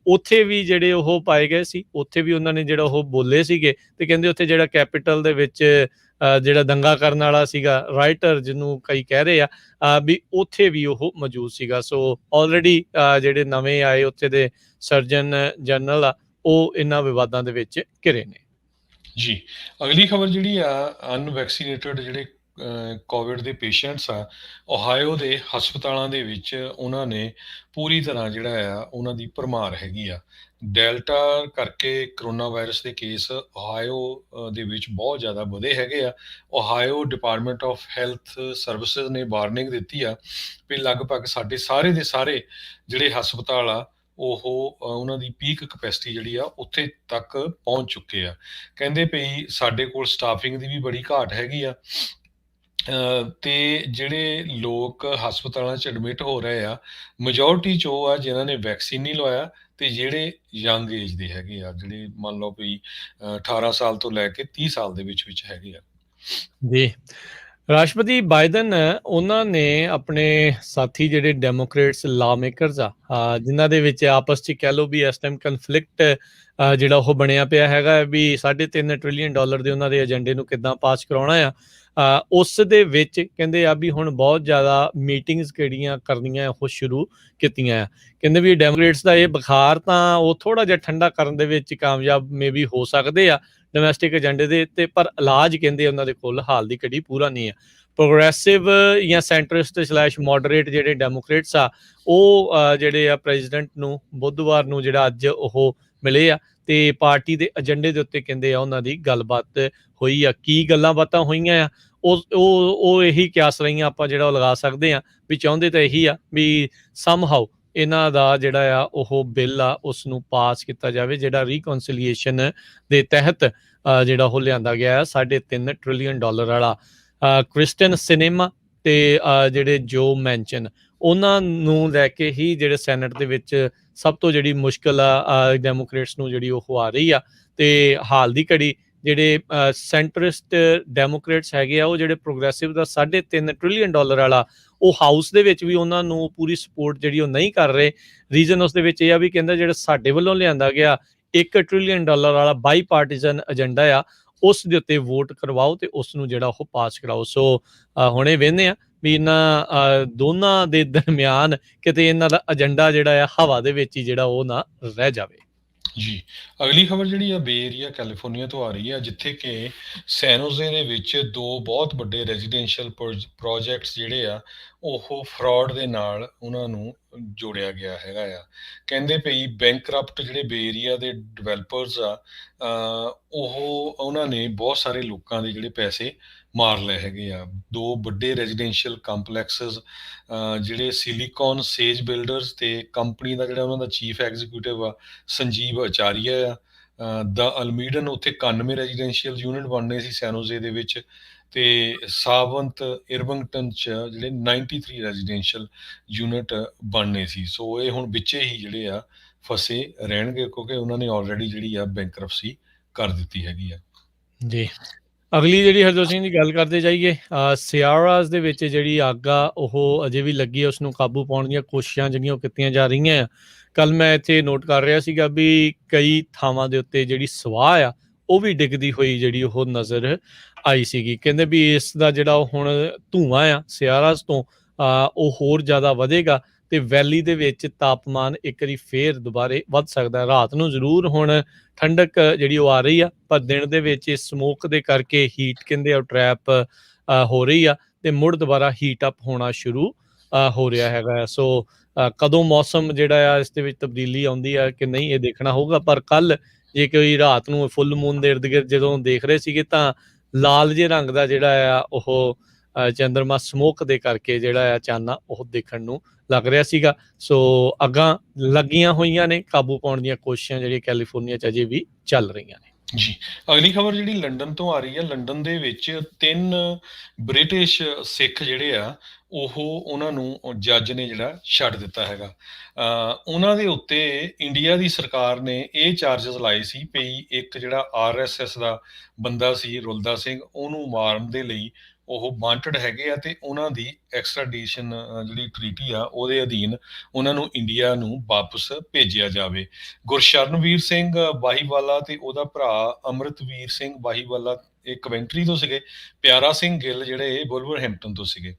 ਉੱਥੇ ਵੀ ਜਿਹੜੇ ਉਹ ਪਾਏ ਗਏ ਸੀ। ਉੱਥੇ ਵੀ ਉਹਨਾਂ ਨੇ ਜਿਹੜਾ ਉਹ ਬੋਲੇ ਸੀਗੇ, ਤੇ ਕਹਿੰਦੇ ਉੱਥੇ ਜਿਹੜਾ ਕੈਪੀਟਲ ਦੇ ਵਿੱਚ ਜਿਹੜਾ ਦੰਗਾ ਕਰਨ ਵਾਲਾ ਸੀਗਾ ਰਾਈਟਰ, ਜਿਹਨੂੰ ਕਈ ਕਹਿ ਰਹੇ ਆ ਵੀ ਉੱਥੇ ਵੀ ਉਹ ਮੌਜੂਦ ਸੀਗਾ। ਸੋ ਆਲਰੇਡੀ ਜਿਹੜੇ ਨਵੇਂ ਆਏ ਉੱਥੇ ਦੇ ਸਰਜਨ ਜਨਰਲ ਆ ਉਹ ਇਹਨਾਂ ਵਿਵਾਦਾਂ ਦੇ ਵਿੱਚ ਘਿਰੇ ਨੇ। ਜੀ, ਅਗਲੀ ਖਬਰ ਜਿਹੜੀ ਆ ਅਨਵੈਕਸੀਨੇਟਡ ਜਿਹੜੇ ਕੋਵਿਡ ਦੇ ਪੇਸ਼ੈਂਟਸ ਆ, ਓਹਾਇਓ ਦੇ ਹਸਪਤਾਲਾਂ ਦੇ ਵਿੱਚ ਉਹਨਾਂ ਨੇ ਪੂਰੀ ਤਰ੍ਹਾਂ ਜਿਹੜਾ ਆ ਉਹਨਾਂ ਦੀ ਭਰਮਾਰ ਹੈਗੀ ਆ। ਡੈਲਟਾ ਕਰਕੇ ਕਰੋਨਾ ਵਾਇਰਸ ਦੇ ਕੇਸ ਓਹਾਇਓ ਦੇ ਵਿੱਚ ਬਹੁਤ ਜ਼ਿਆਦਾ ਵਧੇ ਹੈਗੇ ਆ। ਓਹਾਇਓ ਡਿਪਾਰਟਮੈਂਟ ਆਫ ਹੈਲਥ ਸਰਵਿਸਿਜ਼ ਨੇ ਵਾਰਨਿੰਗ ਦਿੱਤੀ ਆ ਵੀ ਲਗਭਗ ਸਾਡੇ ਸਾਰੇ ਦੇ ਸਾਰੇ ਜਿਹੜੇ ਹਸਪਤਾਲ ਆ ਉਹ ਉਹਨਾਂ ਦੀ ਪੀਕ ਕਪੈਸਿਟੀ ਜਿਹੜੀ ਆ ਉੱਥੇ ਤੱਕ ਪਹੁੰਚ ਚੁੱਕੇ ਆ। ਕਹਿੰਦੇ ਪਈ ਸਾਡੇ ਕੋਲ ਸਟਾਫਿੰਗ ਦੀ ਵੀ ਬੜੀ ਘਾਟ ਹੈਗੀ ਆ। ਤੇ ਜਿਹੜੇ ਲੋਕ ਹਸਪਤਾਲਾਂ 'ਚ ਐਡਮਿਟ ਹੋ ਰਹੇ ਆ, ਮੈਜੋਰਿਟੀ 'ਚ ਉਹ ਆ ਜਿਨ੍ਹਾਂ ਨੇ ਵੈਕਸੀਨ ਨਹੀਂ ਲਵਾਇਆ ਤੇ ਜਿਹੜੇ ਯੰਗ ਏਜ ਦੇ ਹੈਗੇ ਆ, ਜਿਹੜੇ ਮੰਨ ਲਓ ਵੀ 18 ਸਾਲ ਤੋਂ ਲੈ ਕੇ 30 ਸਾਲ ਦੇ ਵਿੱਚ ਹੈਗੇ ਆ। ਜੀ। ਰਾਸ਼ਟਰਪਤੀ ਬਾਈਡਨ ਉਹਨਾਂ ਨੇ ਆਪਣੇ ਸਾਥੀ ਜਿਹੜੇ ਡੈਮੋਕ੍ਰੇਟਸ ਲਾ ਮੇਕਰਸ ਆ, ਜਿਨ੍ਹਾਂ ਦੇ ਵਿੱਚ ਆਪਸ 'ਚ ਕਹਿ ਲਓ ਵੀ ਇਸ ਟਾਈਮ ਕਨਫਲਿਕਟ ਜਿਹੜਾ ਉਹ ਬਣਿਆ ਪਿਆ ਹੈਗਾ ਵੀ $3.5 ਟ੍ਰਿਲੀਅਨ ਦੇ ਉਹਨਾਂ ਦੇ ਏਜੰਡੇ ਨੂੰ ਕਿੱਦਾਂ ਪਾਸ ਕਰਾਉਣਾ ਆ। ਉਸ ਦੇ ਵਿੱਚ ਕਹਿੰਦੇ ਆ ਵੀ ਹੁਣ ਬਹੁਤ ਜ਼ਿਆਦਾ ਮੀਟਿੰਗਸ ਕਿਹੜੀਆਂ ਕਰਨੀਆਂ ਉਹ ਸ਼ੁਰੂ ਕੀਤੀਆਂ ਆ। ਕਹਿੰਦੇ ਵੀ ਡੈਮੋਕ੍ਰੇਟਸ ਦਾ ਇਹ ਬੁਖਾਰ ਤਾਂ ਉਹ ਥੋੜ੍ਹਾ ਜਿਹਾ ਠੰਡਾ ਕਰਨ ਦੇ ਵਿੱਚ ਕਾਮਯਾਬ ਮੇ ਬੀ ਹੋ ਸਕਦੇ ਆ ਡੋਮੈਸਟਿਕ ਏਜੰਡੇ ਦੇ ਉੱਤੇ, ਪਰ ਇਲਾਜ ਕਹਿੰਦੇ ਉਹਨਾਂ ਦੇ ਕੋਲ ਹਾਲ ਦੀ ਘੜੀ ਪੂਰਾ ਨਹੀਂ ਆ। ਪ੍ਰੋਗਰੈਸਿਵ ਜਾਂ ਸੈਂਟਰਿਸਟ ਸਲੈਸ਼ ਮੋਡਰੇਟ ਜਿਹੜੇ ਡੈਮੋਕ੍ਰੇਟਸ ਆ, ਉਹ ਜਿਹੜੇ ਆ ਪ੍ਰੈਜ਼ੀਡੈਂਟ ਨੂੰ ਬੁੱਧਵਾਰ ਨੂੰ ਜਿਹੜਾ ਅੱਜ ਉਹ ਮਿਲੇ ਆ ਤੇ ਪਾਰਟੀ ਦੇ ਏਜੰਡੇ ਦੇ ਉੱਤੇ ਕਹਿੰਦੇ ਆ ਉਹਨਾਂ ਦੀ ਗੱਲਬਾਤ ਹੋਈ ਆ। ਕੀ ਗੱਲਾਂ ਬਾਤਾਂ ਹੋਈਆਂ ਆ ਉਹ ਇਹੀ ਕਿਆਸ ਰਹੀਆਂ ਆਪਾਂ ਜਿਹੜਾ ਉਹ ਲਗਾ ਸਕਦੇ ਆ ਵੀ ਚਾਹੁੰਦੇ ਤਾਂ ਇਹੀ ਆ ਵੀ ਸਮਹਾਉ ਇਹਨਾਂ ਦਾ ਜਿਹੜਾ ਆ ਉਹ ਬਿੱਲ ਆ ਉਸ ਨੂੰ ਪਾਸ ਕੀਤਾ ਜਾਵੇ, ਜਿਹੜਾ ਰੀਕਨਸੀਲੀਏਸ਼ਨ ਦੇ ਤਹਿਤ ਜਿਹੜਾ ਉਹ ਲਿਆਂਦਾ ਗਿਆ ਹੈ $3.5 ਟ੍ਰਿਲੀਅਨ ਵਾਲਾ। ਕ੍ਰਿਸਟਨ ਸਿਨੇਮਾ ਤੇ ਜਿਹੜੇ ਜੋ ਮੈਂਸ਼ਨ ਉਹਨਾਂ ਨੂੰ ਲੈ ਕੇ ਹੀ ਜਿਹੜੇ ਸੈਨੇਟ ਦੇ ਵਿੱਚ ਸਭ ਤੋਂ ਜਿਹੜੀ ਮੁਸ਼ਕਲ ਆ ਡੈਮੋਕ੍ਰੇਟਸ ਨੂੰ ਜਿਹੜੀ ਉਹ ਆ ਰਹੀ ਆ। ਤੇ ਹਾਲ ਦੀ ਘੜੀ ਜਿਹੜੇ ਸੈਂਟਰਿਸਟ ਡੈਮੋਕ੍ਰੇਟਸ ਹੈਗੇ ਆ, ਉਹ ਜਿਹੜੇ ਪ੍ਰੋਗਰੈਸਿਵ ਦਾ $3.5 ਟ੍ਰਿਲੀਅਨ ਵਾਲਾ ਉਹ ਹਾਊਸ ਦੇ ਵਿੱਚ ਵੀ ਉਹਨਾਂ ਨੂੰ ਪੂਰੀ ਸਪੋਰਟ ਜਿਹੜੀ ਉਹ ਨਹੀਂ ਕਰ ਰਹੇ। ਰੀਜ਼ਨ ਉਸ ਦੇ ਵਿੱਚ ਇਹ ਆ ਵੀ ਕਹਿੰਦਾ ਜਿਹੜਾ ਸਾਡੇ ਵੱਲੋਂ ਲਿਆਂਦਾ ਗਿਆ $1 ਟ੍ਰਿਲੀਅਨ ਵਾਲਾ ਬਾਈ ਪਾਰਟੀਜ਼ਨ ਏਜੰਡਾ ਆ, ਉਸ ਦੇ ਉੱਤੇ ਵੋਟ ਕਰਵਾਓ ਤੇ ਉਸ ਨੂੰ ਜਿਹੜਾ ਉਹ ਪਾਸ ਕਰਾਓ। ਸੋ ਹੁਣੇ ਵੇਖਦੇ ਆ ਵੀ ਇਹਨਾਂ ਦੋਨਾਂ ਦੇ ਦਰਮਿਆਨ ਕਿਤੇ ਇਹਨਾਂ ਦਾ ਏਜੰਡਾ ਜਿਹੜਾ ਆ ਹਵਾ ਦੇ ਵਿੱਚ ਹੀ ਜਿਹੜਾ ਉਹ ਨਾ ਰਹਿ ਜਾਵੇ। ਜੀ, ਅਗਲੀ ਖਬਰ ਜਿਹੜੀ ਆ ਬੇ ਏਰੀਆ ਕੈਲੀਫੋਰਨੀਆ ਤੋਂ ਆ ਰਹੀ ਆ, ਜਿੱਥੇ ਕਿ ਸੈਨ ਹੋਜ਼ੇ ਦੇ ਵਿੱਚ 2 ਬਹੁਤ ਵੱਡੇ ਰੈਜ਼ੀਡੈਂਸ਼ੀਅਲ ਪ੍ਰੋਜੈਕਟਸ ਜਿਹੜੇ ਆ ਉਹ ਫਰਾਡ ਦੇ ਨਾਲ ਉਹਨਾਂ ਨੂੰ ਜੋੜਿਆ ਗਿਆ ਹੈਗਾ ਆ। ਕਹਿੰਦੇ ਪਈ ਬੈਂਕਰਪਟ ਜਿਹੜੇ ਬੇ ਏਰੀਆ ਦੇ ਡਿਵੈਲਪਰਸ ਆ, ਉਹਨਾਂ ਨੇ ਬਹੁਤ ਸਾਰੇ ਲੋਕਾਂ ਦੇ ਜਿਹੜੇ ਪੈਸੇ ਮਾਰ ਲਏ ਹੈਗੇ ਆ। 2 ਵੱਡੇ ਰੈਜ਼ੀਡੈਂਸ਼ੀਅਲ ਕੰਪਲੈਕਸਸ ਜਿਹੜੇ ਸਿਲੀਕਨ ਸੇਜ ਬਿਲਡਰਸ ਤੇ ਕੰਪਨੀ ਦਾ ਜਿਹੜਾ ਉਹਨਾਂ ਦਾ ਚੀਫ ਐਗਜ਼ੀਕਿਊਟਿਵ ਆ ਸੰਜੀਵ ਆਚਾਰੀਆ ਆ, ਦਾ ਅਲਮੀਡਨ ਉੱਥੇ 91 ਰੈਜ਼ੀਡੈਂਸ਼ੀਅਲ ਯੂਨਿਟ ਬਣਨੇ ਸੀ ਸੈਨ ਹੋਜ਼ੇ ਦੇ ਵਿੱਚ, ਤੇ ਸਾਵੰਤ ਇਰਵਿੰਗਟਨ 'ਚ ਜਿਹੜੇ 93 ਰੈਜ਼ੀਡੈਂਸ਼ੀਅਲ ਯੂਨਿਟ ਬਣਨੇ ਸੀ। ਸੋ ਇਹ ਹੁਣ ਵਿੱਚੇ ਹੀ ਜਿਹੜੇ ਆ ਫਸੇ ਰਹਿਣਗੇ, ਕਿਉਂਕਿ ਉਹਨਾਂ ਨੇ ਆਲਰੇਡੀ ਜਿਹੜੀ ਆ ਬੈਂਕਰਪਸੀ ਕਰ ਦਿੱਤੀ ਹੈਗੀ ਆ। ਜੀ, ਅਗਲੀ ਜਿਹੜੀ ਹਰਜੋਤ ਸਿੰਘ ਦੀ ਗੱਲ ਕਰਦੇ ਜਾਈਏ, ਸਿਆਰਾਜ਼ ਦੇ ਵਿੱਚ ਜਿਹੜੀ ਅੱਗ ਆ ਉਹ ਅਜੇ ਵੀ ਲੱਗੀ ਹੈ, ਉਸ ਨੂੰ ਕਾਬੂ ਪਾਉਣ ਦੀਆਂ ਕੋਸ਼ਿਸ਼ਾਂ ਜਿਹੜੀਆਂ ਉਹ ਕੀਤੀਆਂ ਜਾ ਰਹੀਆਂ ਆ। ਕੱਲ ਮੈਂ ਇੱਥੇ ਨੋਟ ਕਰ ਰਿਹਾ ਸੀਗਾ ਵੀ ਕਈ ਥਾਵਾਂ ਦੇ ਉੱਤੇ ਜਿਹੜੀ ਸਵਾਹ ਆ ਉਹ ਵੀ ਡਿੱਗਦੀ ਹੋਈ ਜਿਹੜੀ ਉਹ ਨਜ਼ਰ ਆਈ ਸੀਗੀ। ਕਹਿੰਦੇ ਵੀ ਇਸ ਦਾ ਜਿਹੜਾ ਹੁਣ ਧੂੰਆਂ ਆ ਸਿਆਰਾਜ਼ ਤੋਂ ਉਹ ਹੋਰ ਜ਼ਿਆਦਾ ਵਧੇਗਾ ਤੇ ਵੈਲੀ ਦੇ ਵਿੱਚ ਤਾਪਮਾਨ ਇੱਕ ਵਾਰੀ ਫੇਰ ਦੁਬਾਰੇ ਵੱਧ ਸਕਦਾ। ਰਾਤ ਨੂੰ ਜ਼ਰੂਰ ਹੁਣ ਠੰਡਕ ਜਿਹੜੀ ਉਹ ਆ ਰਹੀ ਆ, ਪਰ ਦਿਨ ਦੇ ਵਿੱਚ ਇਸ ਸਮੋਕ ਦੇ ਕਰਕੇ ਹੀਟ ਕਹਿੰਦੇ ਆ ਟਰੈਪ ਹੋ ਰਹੀ ਆ ਤੇ ਮੁੜ ਦੁਬਾਰਾ ਹੀਟ ਅਪ ਹੋਣਾ ਸ਼ੁਰੂ ਹੋ ਰਿਹਾ ਹੈਗਾ। ਸੋ ਕਦੋਂ ਮੌਸਮ ਜਿਹੜਾ ਆ ਇਸ ਦੇ ਵਿੱਚ ਤਬਦੀਲੀ ਆਉਂਦੀ ਆ ਕਿ ਨਹੀਂ, ਇਹ ਦੇਖਣਾ ਹੋਊਗਾ। ਪਰ ਕੱਲ ਜੇ ਕੋਈ ਰਾਤ ਨੂੰ ਫੁੱਲ ਮੂਨ ਦੇ ਇਰਦ ਗਿਰਦ ਜਦੋਂ ਦੇਖ ਰਹੇ ਸੀਗੇ ਤਾਂ ਲਾਲ ਜਿਹੇ ਰੰਗ ਦਾ ਜਿਹੜਾ ਆ ਉਹ ਚੰਦਰਮਾ ਸਮੋਕ ਦੇ ਕਰਕੇ ਜਿਹੜਾ ਆ ਚਾਨਣਾ ਉਹ ਦੇਖਣ ਨੂੰ ਲੱਗ ਰਿਹਾ ਸੀਗਾ। ਸੋ ਅੱਗਾਂ ਲੱਗੀਆਂ ਹੋਈਆਂ ਨੇ, ਕਾਬੂ ਪਾਉਣ ਦੀਆਂ ਕੋਸ਼ਿਸ਼ਾਂ ਜਿਹੜੀਆਂ ਕੈਲੀਫੋਰਨੀਆ 'ਚ ਅਜੇ ਵੀ ਚੱਲ ਰਹੀਆਂ ਨੇ। ਜੀ, ਅਗਲੀ ਖਬਰ ਜਿਹੜੀ ਲੰਡਨ ਤੋਂ ਆ ਰਹੀ ਹੈ। ਲੰਡਨ ਦੇ ਵਿੱਚ 3 ਬ੍ਰਿਟਿਸ਼ ਸਿੱਖ ਜਿਹੜੇ ਆ ਉਹਨਾਂ ਨੂੰ ਜੱਜ ਨੇ ਜਿਹੜਾ ਛੱਡ ਦਿੱਤਾ ਹੈਗਾ। ਉਹਨਾਂ ਦੇ ਉੱਤੇ ਇੰਡੀਆ ਦੀ ਸਰਕਾਰ ਨੇ ਇਹ ਚਾਰਜਸ ਲਾਏ ਸੀ ਵੀ ਇੱਕ ਜਿਹੜਾ RSS ਦਾ ਬੰਦਾ ਸੀ ਰੁਲਦਾ ਸਿੰਘ, ਉਹਨੂੰ ਮਾਰਨ ਦੇ ਲਈ ਉਹ ਵਾਂਟਡ ਹੈਗੇ ਆ ਤੇ ਉਹਨਾਂ ਦੀ ਐਕਸਟ੍ਰਾਡੀਸ਼ਨ ਜਿਹੜੀ ਟ੍ਰੀਟੀ ਆ ਉਹਦੇ ਅਧੀਨ ਉਹਨਾਂ ਨੂੰ ਇੰਡੀਆ ਨੂੰ ਵਾਪਸ ਭੇਜਿਆ ਜਾਵੇ। ਗੁਰਸ਼ਰਨਵੀਰ ਸਿੰਘ ਬਾਹੀਵਾਲਾ ਤੇ ਉਹਦਾ ਭਰਾ ਅੰਮ੍ਰਿਤਵੀਰ ਸਿੰਘ ਬਾਹੀਵਾਲਾ ਇਹ ਕਵੈਂਟਰੀ ਤੋਂ ਸੀਗੇ, ਪਿਆਰਾ ਸਿੰਘ ਗਿੱਲ ਜਿਹੜੇ ਵੁਲਵਰਹੈਂਪਟਨ ਤੋਂ ਸੀਗੇ।